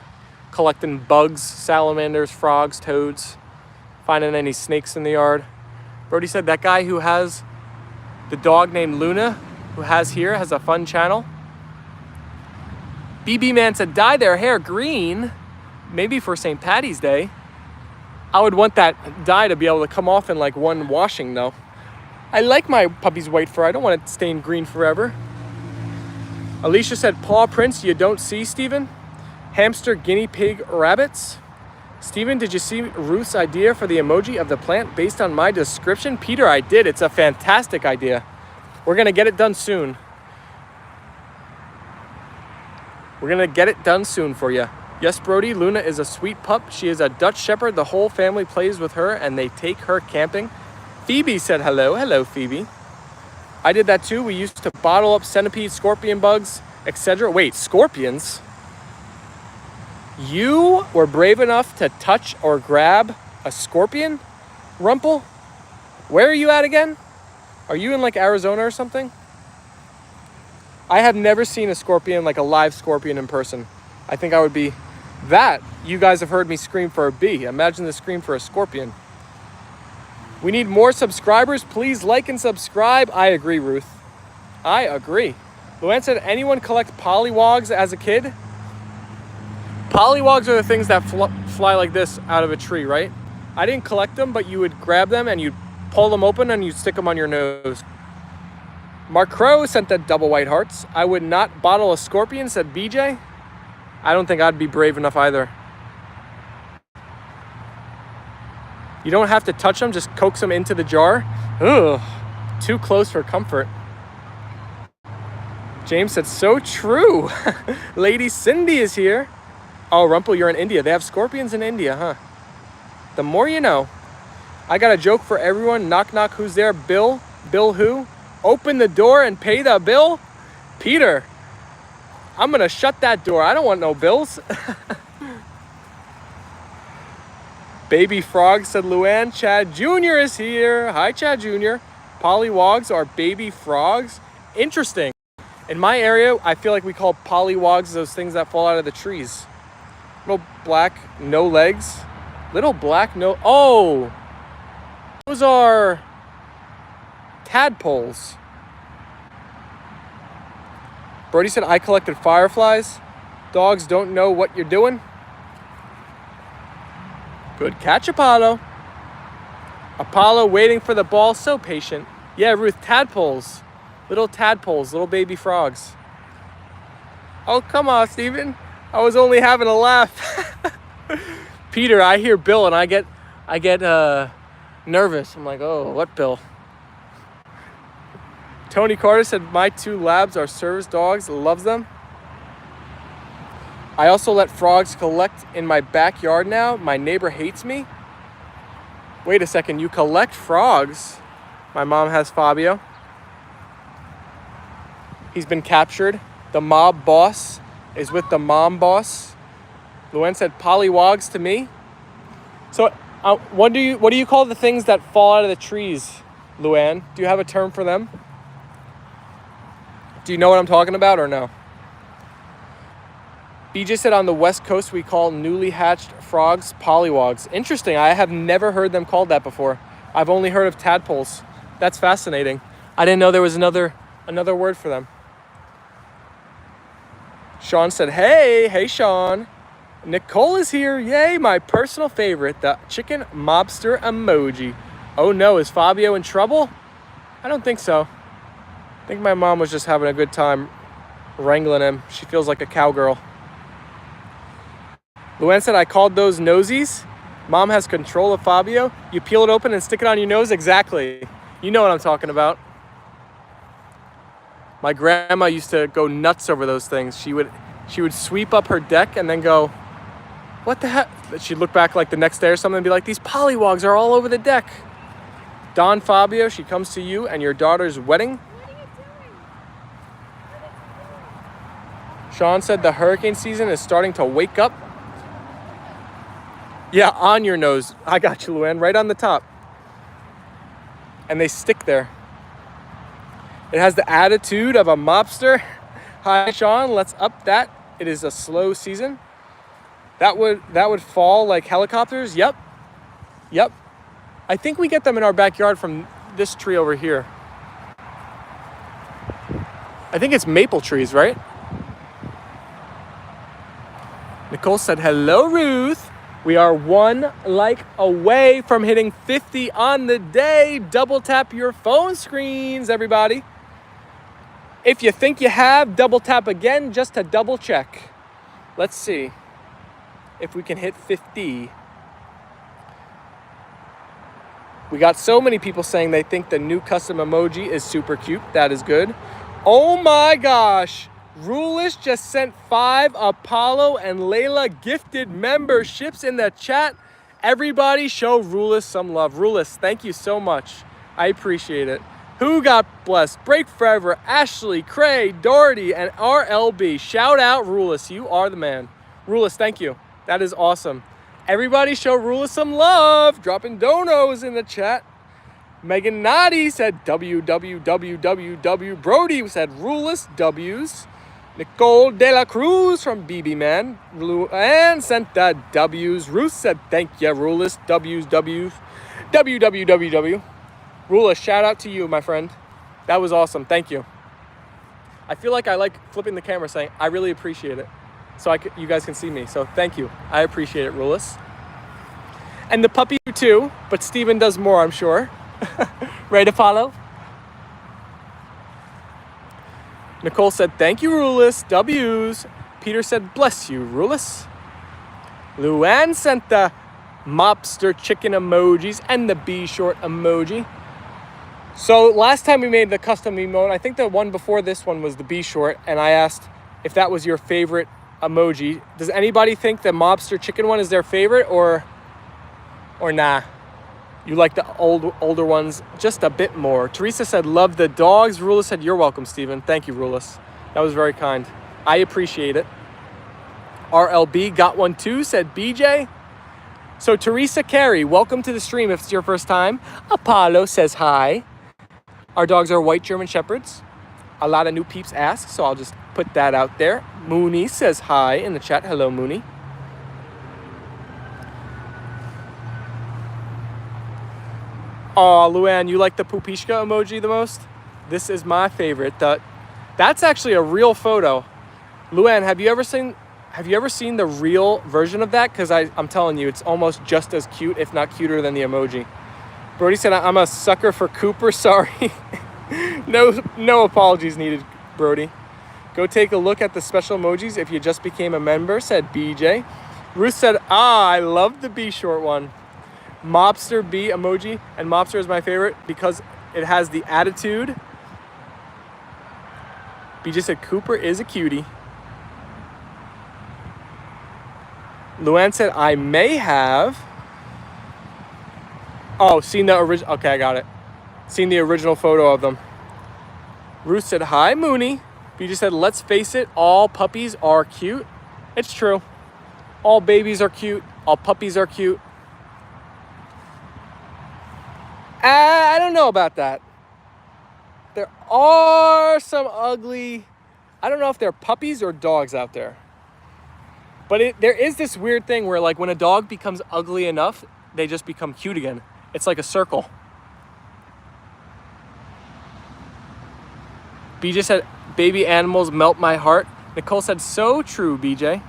Collecting bugs, salamanders, frogs, toads, finding any snakes in the yard. Brody said that guy who has The dog named Luna, who has a fun channel. BB Man said, dye their hair green, maybe for St. Patty's Day. I would want that dye to be able to come off in like one washing though. I like my puppy's white fur. I don't want it stained green forever. Alicia said, paw prints you don't see, Steven. Hamster, guinea pig, rabbits. Steven, did you see Ruth's idea for the emoji of the plant based on my description? Peter, I did. It's a fantastic idea. We're gonna get it done soon. We're gonna get it done soon for you. Yes, Brody, Luna is a sweet pup. She is a Dutch Shepherd. The whole family plays with her and they take her camping. Phoebe said hello. Hello, Phoebe. I did that too. We used to bottle up centipedes, scorpion bugs, etc. Wait, scorpions? You were brave enough to touch or grab a scorpion, Rumple? Where are you at again? Are you in like Arizona or something? I have never seen a scorpion, like a live scorpion in person. I think I would be that. You guys have heard me scream for a bee. Imagine the scream for a scorpion. We need more subscribers. Please like and subscribe. I agree, Ruth. I agree. Luann said, anyone collect pollywogs as a kid? Pollywogs are the things that fly like this out of a tree, right? I didn't collect them, but you would grab them and you'd pull them open and you'd stick them on your nose. Mark Crow sent the double white hearts. I would not bottle a scorpion, said BJ. I don't think I'd be brave enough either. You don't have to touch them, just coax them into the jar. Ugh, too close for comfort. James said, so true. Lady Cindy is here. Oh, Rumple, you're in India. They have scorpions in India, huh? The more you know. I got a joke for everyone. Knock, knock, who's there? Bill? Bill who? Open the door and pay the bill? Peter, I'm gonna shut that door. I don't want no bills. Baby frog, said Luann. Chad Jr. is here. Hi, Chad Jr. Pollywogs are baby frogs. Interesting. In my area, I feel like we call pollywogs those things that fall out of the trees. Little black, no legs. Little black, no... Oh! Those are tadpoles. Brody said, I collected fireflies. Dogs don't know what you're doing. Good catch, Apollo. Apollo waiting for the ball, so patient. Yeah, Ruth, tadpoles. Little tadpoles, little baby frogs. Oh, come on, Steven. I was only having a laugh. Peter, I hear Bill and I get nervous. I'm like, oh, what Bill? Tony Carter said, my 2 labs are service dogs, loves them. I also let frogs collect in my backyard now. My neighbor hates me. Wait a second, you collect frogs? My mom has Fabio. He's been captured. The mob boss is with the mom boss. Luann said pollywogs to me. So what do you call the things that fall out of the trees, Luann? Do you have a term for them? Do you know what I'm talking about or no? BJ said on the West Coast we call newly hatched frogs pollywogs. Interesting. I have never heard them called that before. I've only heard of tadpoles. That's fascinating. I didn't know there was another word for them. Sean said, hey Sean. Nicole is here. Yay, my personal favorite, the chicken mobster emoji. Oh no, is Fabio in trouble? I don't think so. I think my mom was just having a good time wrangling him. She feels like a cowgirl. Luann said, I called those nosies. Mom has control of Fabio. You peel it open and stick it on your nose? Exactly. You know what I'm talking about. My grandma used to go nuts over those things. She would sweep up her deck and then go, what the heck? She'd look back like the next day or something and be like, these pollywogs are all over the deck. Don Fabio, she comes to you and your daughter's wedding. What are you doing? Sean said the hurricane season is starting to wake up. Yeah, on your nose. I got you, Luann, right on the top. And they stick there. It has the attitude of a mobster. Hi, Sean, let's up that. It is a slow season. That would fall like helicopters. Yep. I think we get them in our backyard from this tree over here. I think it's maple trees, right? Nicole said, hello, Ruth. We are 1 like away from hitting 50 on the day. Double tap your phone screens, everybody. If you think you have, double tap again just to double check. Let's see if we can hit 50. We got so many people saying they think the new custom emoji is super cute. That is good. Oh my gosh. Rulish just sent 5 Apollo and Leyla gifted memberships in the chat. Everybody show Rulish some love. Rulish, thank you so much. I appreciate it. Who got blessed? Break Forever, Ashley, Cray, Doherty, and RLB. Shout out Rulish. You are the man. Rulish, thank you. That is awesome. Everybody show Rulish some love. Dropping donos in the chat. Megan Noddy said www. Brody said Rulish W's. Nicole De La Cruz from BB Man and sent the W's. Ruth said thank you, Rulish W's. www. Rulish, shout out to you, my friend. That was awesome. Thank you. I feel like I like flipping the camera saying I really appreciate it. So you guys can see me. So thank you. I appreciate it, Rulish. And the puppy too, but Steven does more, I'm sure. Ready to follow? Nicole said, thank you, Rulish. W's. Peter said, bless you, Rulish. Luann sent the mobster chicken emojis and the B short emoji. So last time we made the custom emote, I think the one before this one was the B short, and I asked if that was your favorite emoji. Does anybody think the mobster chicken one is their favorite, or nah? You like the older ones just a bit more. Teresa said, love the dogs. Rulish said, you're welcome, Stephen. Thank you, Rulish. That was very kind. I appreciate it. RLB got one too, said BJ. So Teresa Carey, welcome to the stream if it's your first time. Apollo says hi. Our dogs are white German Shepherds. A lot of new peeps ask, so I'll just put that out there. Mooney says hi in the chat. Hello, Mooney. Oh, Luann, you like the pupishka emoji the most? This is my favorite. That's actually a real photo. Luann, have you ever seen the real version of that? Because I'm telling you, it's almost just as cute, if not cuter than the emoji. Brody said, I'm a sucker for Cooper. Sorry. No apologies needed, Brody. Go take a look at the special emojis if you just became a member, said BJ. Ruth said, I love the B short one. Mobster B emoji, and Mobster is my favorite because it has the attitude. BJ said Cooper is a cutie. Luann said I may have seen the original. Okay, I got it. Seen the original photo of them. Ruth said hi, Mooney. BJ said let's face it, all puppies are cute. It's true. All babies are cute. All puppies are cute. I don't know about that. There are some ugly, I don't know if they're puppies or dogs out there. But there is this weird thing where like when a dog becomes ugly enough, they just become cute again. It's like a circle. BJ said, baby animals melt my heart. Nicole said, so true, BJ.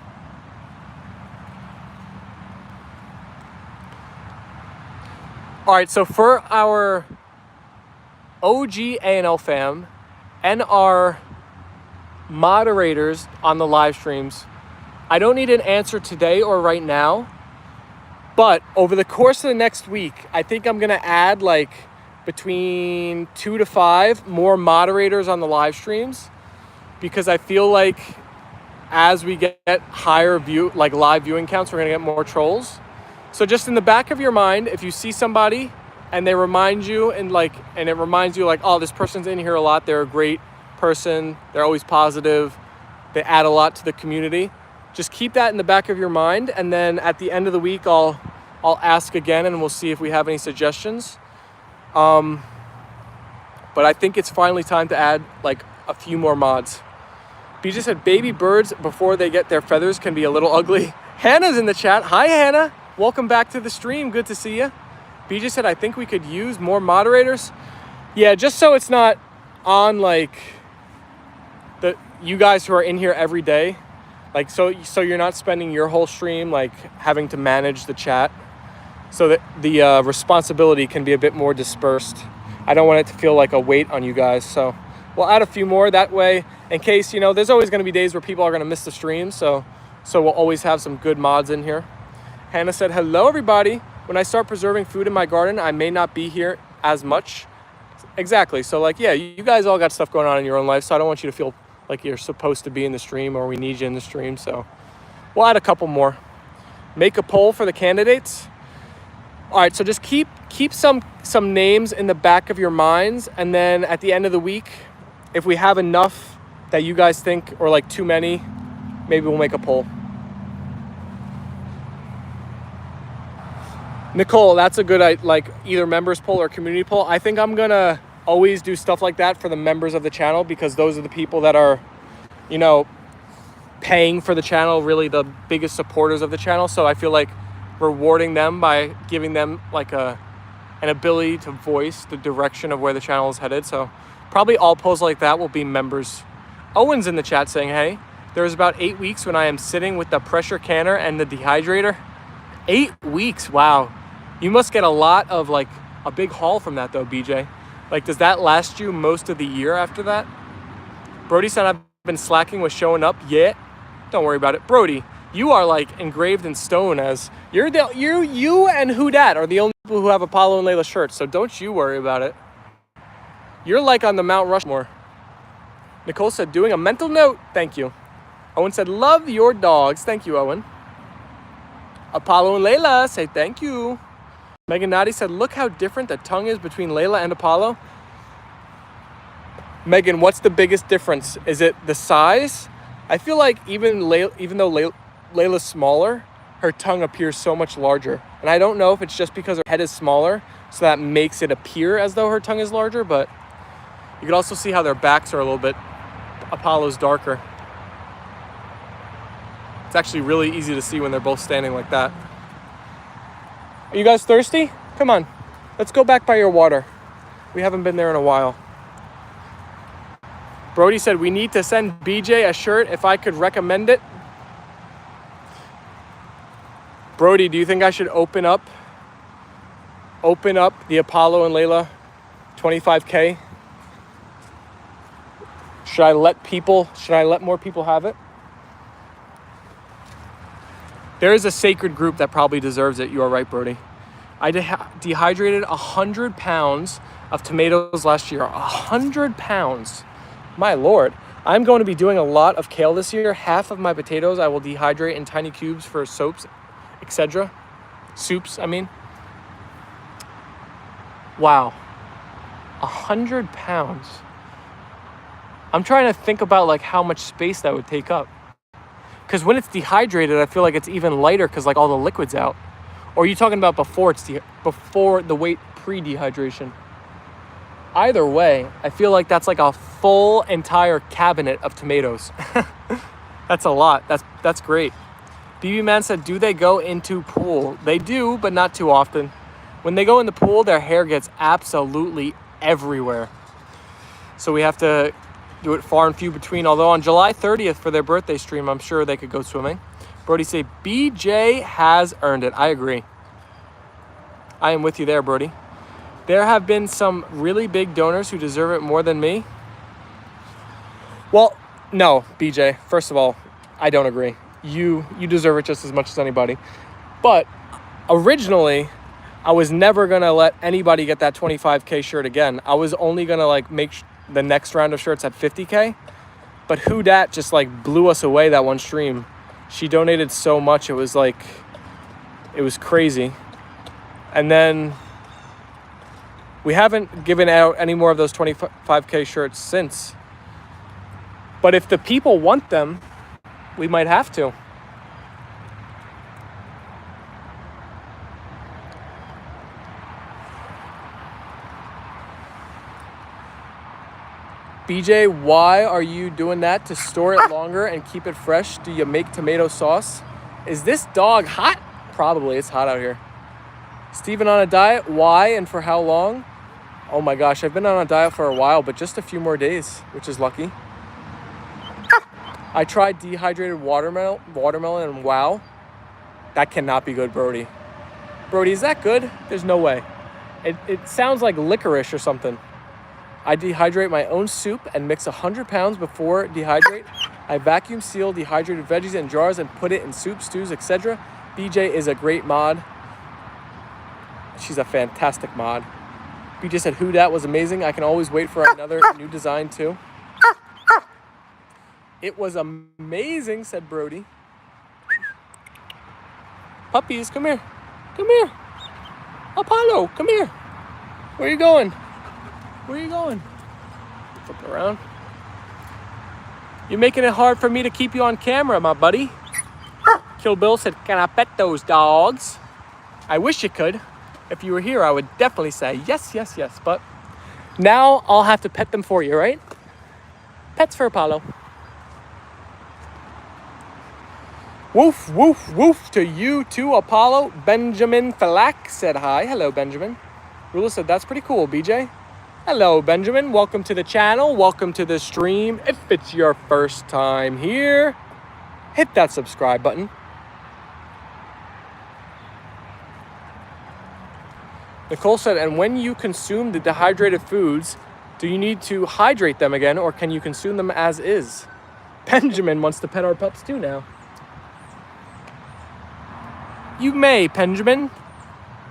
All right, so for our OG A&L fam and our moderators on the live streams, I don't need an answer today or right now, but over the course of the next week, I think I'm gonna add like between 2 to 5 more moderators on the live streams, because I feel like as we get higher live viewing counts, we're gonna get more trolls. So just in the back of your mind, if you see somebody and they remind you and it reminds you like, oh, this person's in here a lot, they're a great person, they're always positive, they add a lot to the community, just keep that in the back of your mind. And then at the end of the week, I'll ask again and we'll see if we have any suggestions. But I think it's finally time to add like a few more mods. BJ said baby birds before they get their feathers can be a little ugly. Hannah's in the chat. Hi, Hannah. Welcome back to the stream. Good to see you. BJ said, I think we could use more moderators. Yeah, just so it's not on like you guys who are in here every day, like so you're not spending your whole stream like having to manage the chat, so that the responsibility can be a bit more dispersed. I don't want it to feel like a weight on you guys, so we'll add a few more that way in case, you know, there's always going to be days where people are going to miss the stream, so we'll always have some good mods in here. Hannah said, hello everybody. When I start preserving food in my garden, I may not be here as much. Exactly. So like, yeah, you guys all got stuff going on in your own life, so I don't want you to feel like you're supposed to be in the stream or we need you in the stream. So we'll add a couple more. Make a poll for the candidates. All right, so just keep some names in the back of your minds, and then at the end of the week, if we have enough that you guys think or like too many, maybe we'll make a poll. Nicole, that's a good, like either members poll or community poll. I think I'm gonna always do stuff like that for the members of the channel, because those are the people that are, you know, paying for the channel, really the biggest supporters of the channel. So I feel like rewarding them by giving them like an ability to voice the direction of where the channel is headed. So probably all polls like that will be members. Owen's in the chat saying, hey, there's about 8 weeks when I am sitting with the pressure canner and the dehydrator. 8 weeks, wow. You must get a lot of like a big haul from that though, BJ. Like, does that last you most of the year after that? Brody said, I've been slacking with showing up. Yeah, don't worry about it. Brody, you are like engraved in stone as you and Who Dat are the only people who have Apollo and Leyla shirts. So don't you worry about it. You're like on the Mount Rushmore. Nicole said, doing a mental note. Thank you. Owen said, love your dogs. Thank you, Owen. Apollo and Leyla say thank you. Megan Nadi said, look how different the tongue is between Leyla and Apollo. Megan, what's the biggest difference? Is it the size? I feel like even though Layla's smaller, her tongue appears so much larger. And I don't know if it's just because her head is smaller, so that makes it appear as though her tongue is larger, but you can also see how their backs are a little bit, Apollo's darker. It's actually really easy to see when they're both standing like that. Are you guys thirsty? Come on, let's go back by your water. We haven't been there in a while. Brody said, we need to send BJ a shirt if I could recommend it. Brody, do you think I should open up the Apollo and Leyla 25K? Should I let more people have it? There is a sacred group that probably deserves it. You are right, Brody. I dehydrated 100 pounds of tomatoes last year. 100 pounds. My Lord. I'm going to be doing a lot of kale this year. Half of my potatoes I will dehydrate in tiny cubes for soaps, etc. Soups, I mean. Wow. 100 pounds. I'm trying to think about like how much space that would take up. Because when it's dehydrated, I feel like it's even lighter because like all the liquid's out. Or are you talking about before before the weight pre-dehydration? Either way, I feel like that's like a full entire cabinet of tomatoes. That's a lot. That's great. BB Man said, do they go into pool? They do, but not too often. When they go in the pool, their hair gets absolutely everywhere. So we have to do it far and few between. Although on July 30th for their birthday stream, I'm sure they could go swimming. Brody say, BJ has earned it. I agree. I am with you there, Brody. There have been some really big donors who deserve it more than me. Well, no, BJ. First of all, I don't agree. You deserve it just as much as anybody. But originally, I was never going to let anybody get that 25K shirt again. I was only going to like make the next round of shirts at 50K. But Who Dat just like blew us away that one stream. She donated so much. It was crazy. And then we haven't given out any more of those 25K shirts since. But if the people want them, we might have to. BJ, why are you doing that? To store it longer and keep it fresh? Do you make tomato sauce? Is this dog hot? Probably. It's hot out here. Steven on a diet? Why and for how long? Oh my gosh, I've been on a diet for a while, but just a few more days, which is lucky. I tried dehydrated watermelon, and wow, that cannot be good, Brody. Brody, is that good? There's no way. It sounds like licorice or something. I dehydrate my own soup and mix 100 pounds before dehydrate. I vacuum seal dehydrated veggies in jars and put it in soup, stews, etc. BJ is a great mod. She's a fantastic mod. BJ said, "Who dat was amazing. I can always wait for another new design too." It was amazing, said Brody. Puppies, come here. Come here. Apollo, come here. Where you going? Where you going? Flip around. You're making it hard for me to keep you on camera, my buddy. Kill Bill said, "Can I pet those dogs?" I wish you could. If you were here, I would definitely say yes, yes, yes. But now I'll have to pet them for you, right? Pets for Apollo. Woof, woof, woof to you too, Apollo. Benjamin Falak said hi. Hello, Benjamin. Rula said, "That's pretty cool, BJ." Hello, Benjamin. Welcome to the channel. Welcome to the stream. If it's your first time here, hit that subscribe button. Nicole said, "And when you consume the dehydrated foods, do you need to hydrate them again, or can you consume them as is?" Benjamin wants to pet our pups too now. You may, Benjamin.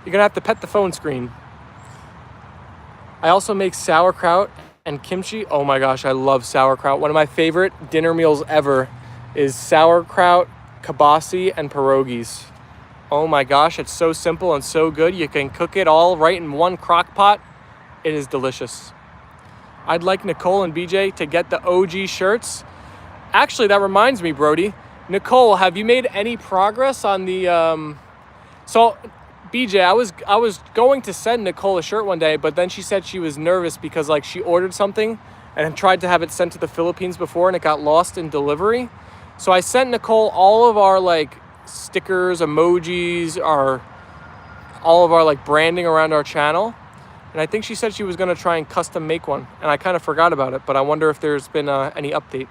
You're gonna have to pet the phone screen. I also make sauerkraut and kimchi. Oh my gosh, I love sauerkraut. One of my favorite dinner meals ever is sauerkraut, kibasi, and pierogies. Oh my gosh, it's so simple and so good. You can cook it all right in one crock pot. It is delicious. I'd like Nicole and BJ to get the OG shirts. Actually, that reminds me, Brody. Nicole, have you made any progress on the... So, BJ, I was going to send Nicole a shirt one day, but then she said she was nervous because like she ordered something and tried to have it sent to the Philippines before and it got lost in delivery. So I sent Nicole all of our like stickers, emojis, all of our like branding around our channel. And I think she said she was going to try and custom make one. And I kind of forgot about it, but I wonder if there's been any update.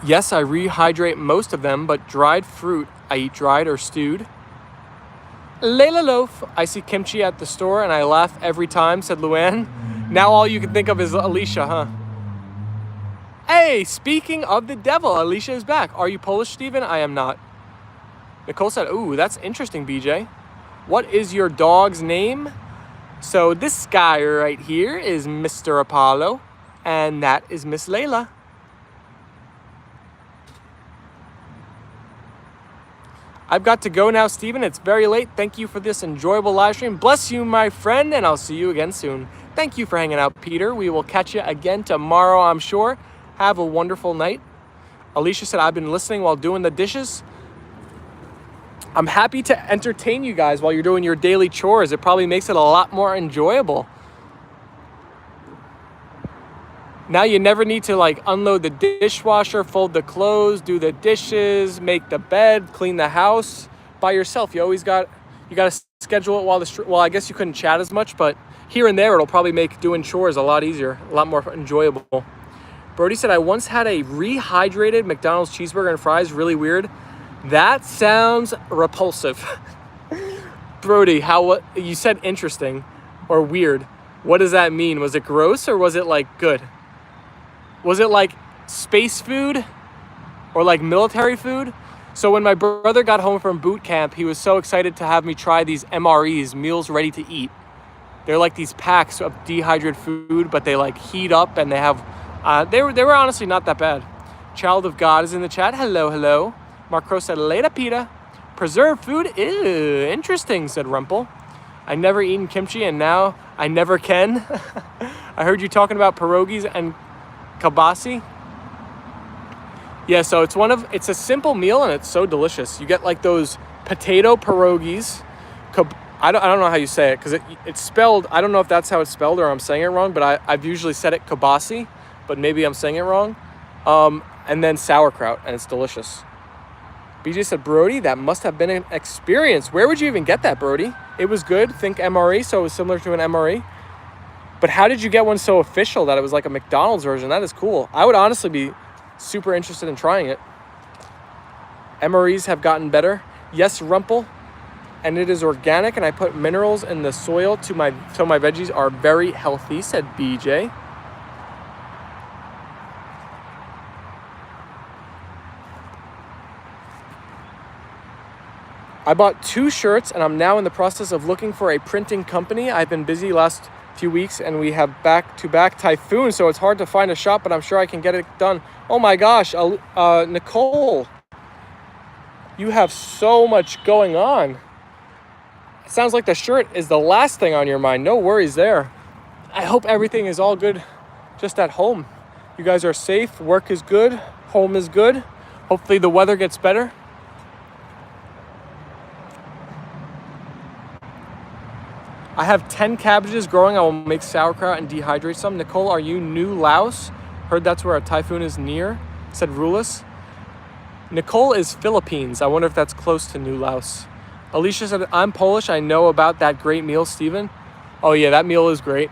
Yes, I rehydrate most of them, but dried fruit, I eat dried or stewed. Leyla loaf. I see kimchi at the store and I laugh every time, said Luann. Now all you can think of is Alicia, huh? Hey, speaking of the devil, Alicia is back. Are you Polish, Steven? I am not. Nicole said, "Ooh, that's interesting, BJ. What is your dog's name?" So this guy right here is Mr. Apollo, and that is Miss Leyla. I've got to go now, Steven. It's very late. Thank you for this enjoyable live stream. Bless you, my friend, and I'll see you again soon. Thank you for hanging out, Peter. We will catch you again tomorrow, I'm sure. Have a wonderful night. Alicia said, "I've been listening while doing the dishes." I'm happy to entertain you guys while you're doing your daily chores. It probably makes it a lot more enjoyable. Now you never need to like unload the dishwasher, fold the clothes, do the dishes, make the bed, clean the house by yourself. You got to schedule it well, I guess you couldn't chat as much, but here and there it'll probably make doing chores a lot easier, a lot more enjoyable. Brody said, "I once had a rehydrated McDonald's cheeseburger and fries. Really weird." That sounds repulsive. Brody, what you said interesting or weird. What does that mean? Was it gross or was it like good? Was it like space food or like military food? So when my brother got home from boot camp, he was so excited to have me try these MREs, meals ready to eat. They're like these packs of dehydrated food, but they like heat up and they have, they were honestly not that bad. Child of God is in the chat. Hello, hello. Mark Crow said, "Later, Pita. Preserved food? Ew, interesting," said Rumpel. "I never eaten kimchi and now I never can." I heard you talking about pierogies and kibasi. Yeah, so it's a simple meal and it's so delicious. You get like those potato pierogies. I don't know how you say it because it's spelled, I don't know if that's how it's spelled or I'm saying it wrong, but I've usually said it kibasi, but maybe I'm saying it wrong. And then sauerkraut, and it's delicious. BJ said, "Brody, that must have been an experience. Where would you even get that, Brody?" It was good. Think MRE, so it was similar to an MRE. But how did you get one so official that it was like a McDonald's version? That is cool. I would honestly be super interested in trying it. MREs have gotten better. Yes, Rumpel. And it is organic, and I put minerals in the soil so my veggies are very healthy, said BJ. I bought 2 shirts, and I'm now in the process of looking for a printing company. I've been busy last few weeks, and we have back-to-back typhoons, so it's hard to find a shop, but I'm sure I can get it done. Oh my gosh, Nicole, you have so much going on. It sounds like the shirt is the last thing on your mind. No worries there. I hope everything is all good just at home. You guys are safe, work is good, home is good. Hopefully the weather gets better. I have 10 cabbages growing. I will make sauerkraut and dehydrate some. Nicole, are you New Laos? Heard that's where a typhoon is near, said Rulis. Nicole is Philippines. I wonder if that's close to New Laos. Alicia said, I'm Polish. I know about that great meal, Steven. Oh yeah, that meal is great.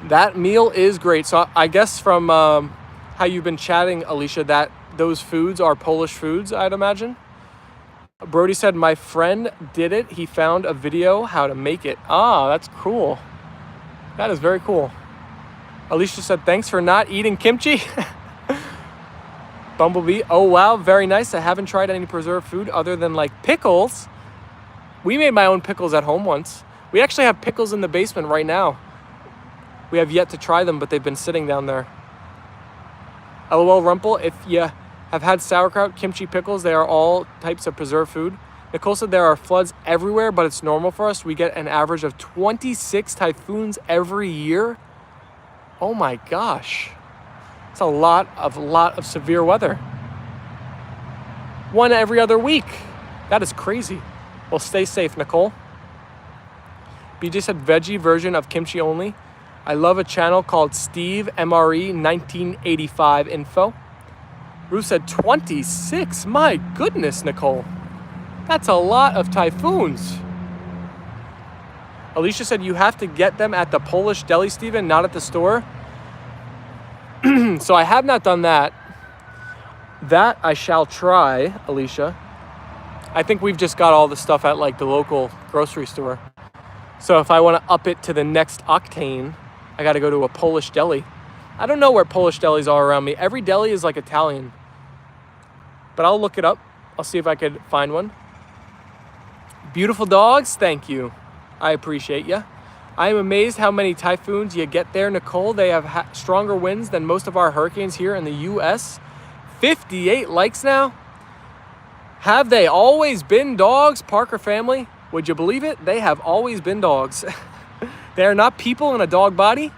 That meal is great. So I guess from how you've been chatting, Alicia, that those foods are Polish foods, I'd imagine. Brody said, my friend did it. He found a video how to make it. Ah, that's cool. That is very cool. Alicia said, thanks for not eating kimchi. Bumblebee, oh wow, very nice. I haven't tried any preserved food other than like pickles. We made my own pickles at home once. We actually have pickles in the basement right now. We have yet to try them, but they've been sitting down there. LOL Rumpel, if you have had sauerkraut, kimchi, pickles, they are all types of preserved food. Nicole said there are floods everywhere, but it's normal for us. We get an average of 26 typhoons every year. Oh my gosh. It's a lot of severe weather. One every other week. That is crazy. Well, stay safe, Nicole. BJ said veggie version of kimchi only. I love a channel called Steve MRE 1985 Info. Ruth said 26. My goodness, Nicole. That's a lot of typhoons. Alicia said you have to get them at the Polish deli, Steven, not at the store. So I have not done that. That I shall try, Alicia. I think we've just got all the stuff at like the local grocery store. So if I want to up it to the next octane, I got to go to a Polish deli. I don't know where Polish delis are around me. Every deli is like Italian. But I'll look it up. I'll see if I could find one. Beautiful dogs, thank you. I appreciate you. I am amazed how many typhoons you get there, Nicole. They have stronger winds than most of our hurricanes here in the U.S. 58 likes now. Have they always been dogs, Parker family? Would you believe it? They have always been dogs. They are not people in a dog body.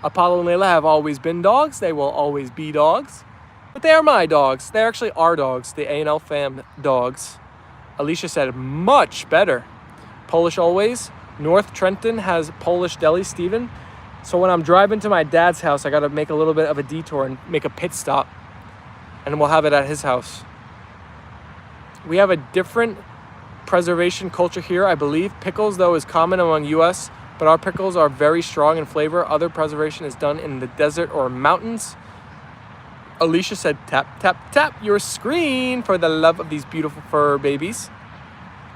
Apollo and Leyla have always been dogs. They will always be dogs. But they are my dogs. They actually are dogs, the A&L Fam dogs. Alicia said, much better. Polish always. North Trenton has Polish deli, Steven. So when I'm driving to my dad's house, I got to make a little bit of a detour and make a pit stop. And we'll have it at his house. We have a different preservation culture here, I believe. Pickles, though, is common among U.S., but our pickles are very strong in flavor. Other preservation is done in the desert or mountains. Alicia said, tap, tap, tap your screen for the love of these beautiful fur babies.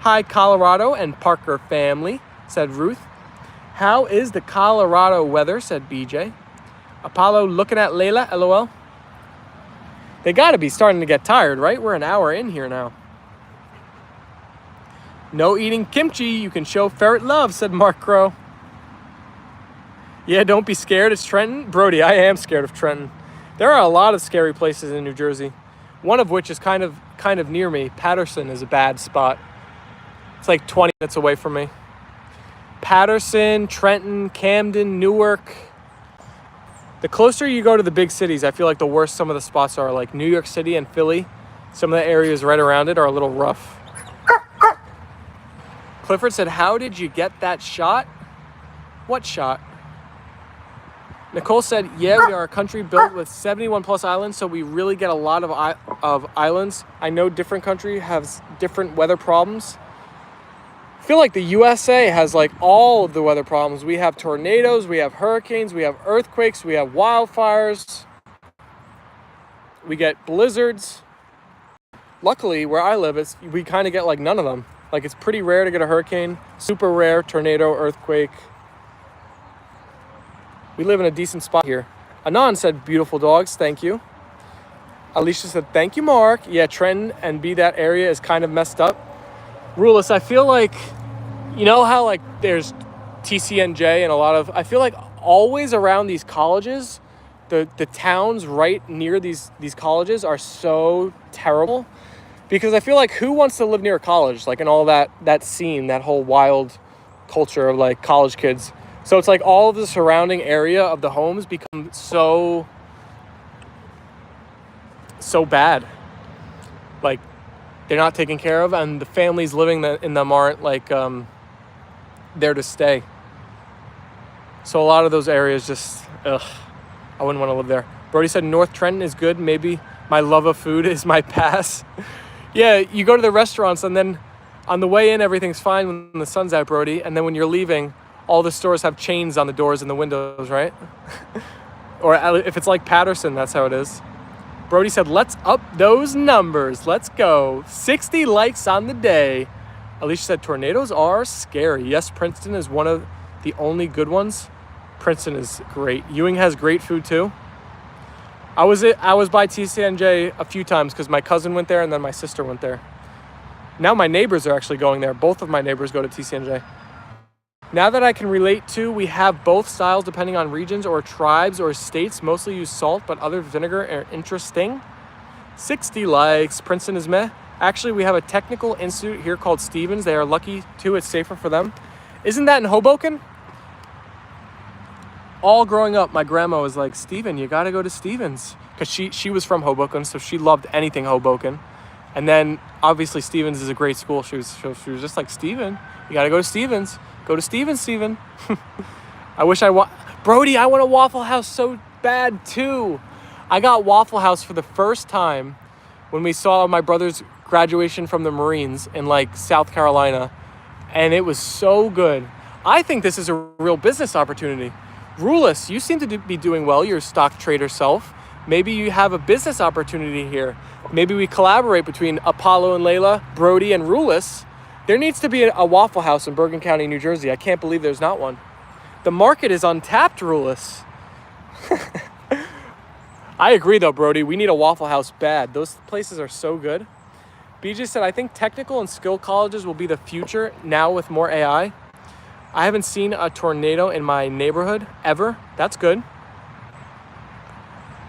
Hi, Colorado and Parker family, said Ruth. How is the Colorado weather, said BJ. Apollo looking at Leyla, LOL. They got to be starting to get tired, right? We're an hour in here now. No eating kimchi. You can show ferret love, said Mark Crow. Yeah, don't be scared. It's Trenton. Brody, I am scared of Trenton. There are a lot of scary places in New Jersey. One of which is kind of near me. Patterson is a bad spot. It's like 20 minutes away from me. Patterson, Trenton, Camden, Newark. The closer you go to the big cities, I feel like the worse some of the spots are. Like New York City and Philly. Some of the areas right around it are a little rough. Clifford said, how did you get that shot? What shot? Nicole said, yeah, we are a country built with 71 plus islands, so we really get a lot of islands. I know different country has different weather problems. I feel like the USA has like all of the weather problems. We have tornadoes, we have hurricanes, we have earthquakes, we have wildfires. We get blizzards. Luckily, where I live, we kind of get like none of them. Like it's pretty rare to get a hurricane, super rare, tornado, earthquake. We live in a decent spot here. Anon said, beautiful dogs, thank you. Alicia said, thank you, Mark. Yeah, Trenton and that area is kind of messed up. Rulis, I feel like, you know how like there's TCNJ and I feel like always around these colleges, the towns right near these colleges are so terrible. Because I feel like who wants to live near a college? Like in all that scene, that whole wild culture of like college kids. So it's like all of the surrounding area of the homes become so bad. Like they're not taken care of, and the families living in them aren't like there to stay. So a lot of those areas just, I wouldn't want to live there. Brody said North Trenton is good. Maybe my love of food is my pass. Yeah, you go to the restaurants and then on the way in, everything's fine when the sun's out, Brody. And then when you're leaving, all the stores have chains on the doors and the windows, right? Or if it's like Patterson, that's how it is. Brody said, let's up those numbers. Let's go. 60 likes on the day. Alicia said, tornadoes are scary. Yes, Princeton is one of the only good ones. Princeton is great. Ewing has great food too. I was by TCNJ a few times because my cousin went there and then my sister went there. Now my neighbors are actually going there. Both of my neighbors go to TCNJ. Now that I can relate to, we have both styles depending on regions or tribes or states. Mostly use salt, but other vinegar are interesting. 60 likes. Princeton is meh. Actually, we have a technical institute here called Stevens. They are lucky too. It's safer for them. Isn't that in Hoboken? All growing up, my grandma was like, Steven, you got to go to Stevens. Because she was from Hoboken, so she loved anything Hoboken. And then, obviously, Stevens is a great school. She was just like, Steven, you got to go to Stevens. Go to Stevens, Steven. I wish Brody, I want a Waffle House so bad, too. I got Waffle House for the first time when we saw my brother's graduation from the Marines in, like, South Carolina. And it was so good. I think this is a real business opportunity. Rulis, you seem to be doing well, your stock trader self. Maybe you have a business opportunity here. Maybe we collaborate between Apollo and Leyla, Brody and Rulis. There needs to be a Waffle House in Bergen County, New Jersey. I can't believe there's not one. The market is untapped, Rulis. I agree though, Brody. We need a Waffle House bad. Those places are so good. BJ said, I think technical and skill colleges will be the future now with more AI. I haven't seen a tornado in my neighborhood ever. That's good.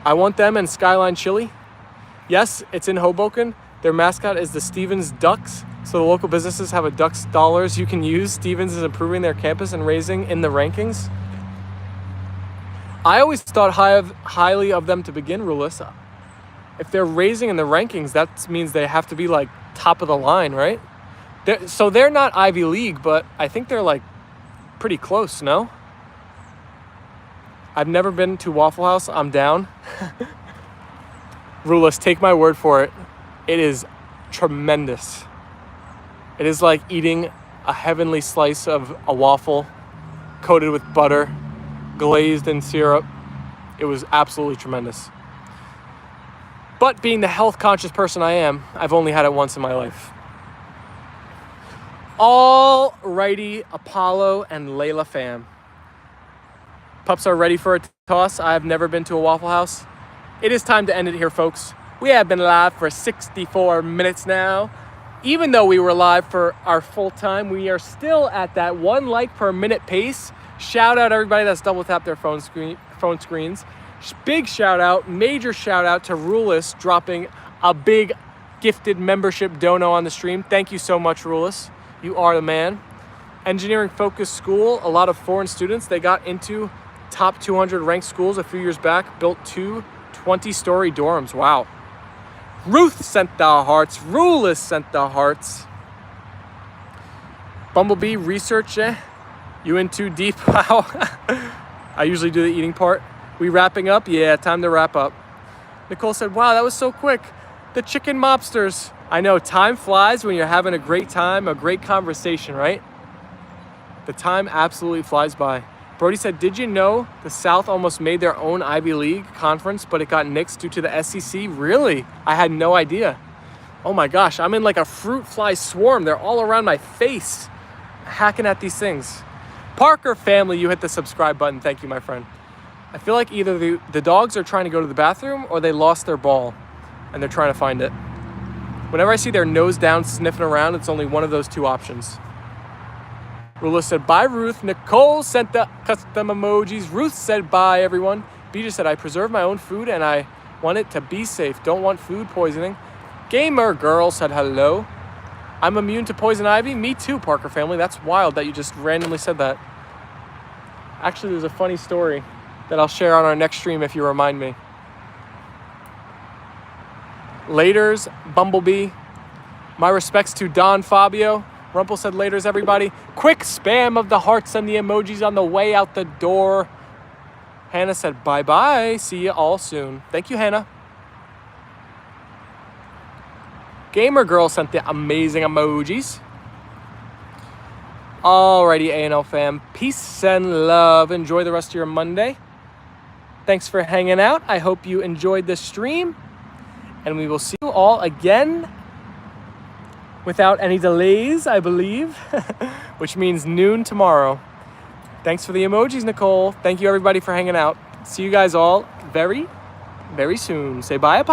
I want them and Skyline Chili. Yes, it's in Hoboken. Their mascot is the Stevens Ducks. So the local businesses have a Ducks dollars you can use. Stevens is improving their campus and raising in the rankings. I always thought highly of them to begin, Rulis. If they're raising in the rankings, that means they have to be like top of the line, right? So they're not Ivy League, but I think they're like pretty close, no? I've never been to Waffle House. I'm down. Rulis, take my word for it. It is tremendous. It is like eating a heavenly slice of a waffle coated with butter, glazed in syrup. It was absolutely tremendous. But being the health conscious person I am, I've only had it once in my life. Alrighty, Apollo and Leyla fam. Pups are ready for a toss. I've never been to a Waffle House. It is time to end it here, folks. We have been live for 64 minutes now. Even though we were live for our full time, we are still at that 1 like per minute pace. Shout out everybody that's double tapped their phone screens. Big shout out, major shout out to Rulis dropping a big gifted membership dono on the stream. Thank you so much, Rulis. You are the man. Engineering focused school, a lot of foreign students. They got into top 200 ranked schools a few years back, built 2 20-story dorms. Wow. Ruth sent the hearts. Rulis sent the hearts. Bumblebee research, You in too deep? Wow. I usually do the eating part. We wrapping up? Yeah, time to wrap up. Nicole said, wow, that was so quick. The chicken mobsters. I know, time flies when you're having a great time, a great conversation, right? The time absolutely flies by. Brody said, did you know the South almost made their own Ivy League conference, but it got nixed due to the SEC? Really? I had no idea. Oh my gosh, I'm in like a fruit fly swarm. They're all around my face, hacking at these things. Parker family, you hit the subscribe button. Thank you, my friend. I feel like either the dogs are trying to go to the bathroom or they lost their ball and they're trying to find it. Whenever I see their nose down sniffing around, it's only one of those two options. Rula said, bye, Ruth. Nicole sent the custom emojis. Ruth said, bye, everyone. Bija said, I preserve my own food and I want it to be safe. Don't want food poisoning. Gamer Girl said, hello. I'm immune to poison ivy. Me too, Parker family. That's wild that you just randomly said that. Actually, there's a funny story that I'll share on our next stream if you remind me. Laters, Bumblebee. My respects to Don Fabio. Rumpel said laters, everybody. Quick spam of the hearts and the emojis on the way out the door. Hannah said, bye-bye. See you all soon. Thank you, Hannah. Gamer Girl sent the amazing emojis. Alrighty, A&L fam. Peace and love. Enjoy the rest of your Monday. Thanks for hanging out. I hope you enjoyed this stream. And we will see you all again without any delays, I believe, which means noon tomorrow. Thanks for the emojis, Nicole. Thank you, everybody, for hanging out. See you guys all very, very soon. Say bye, Apollo.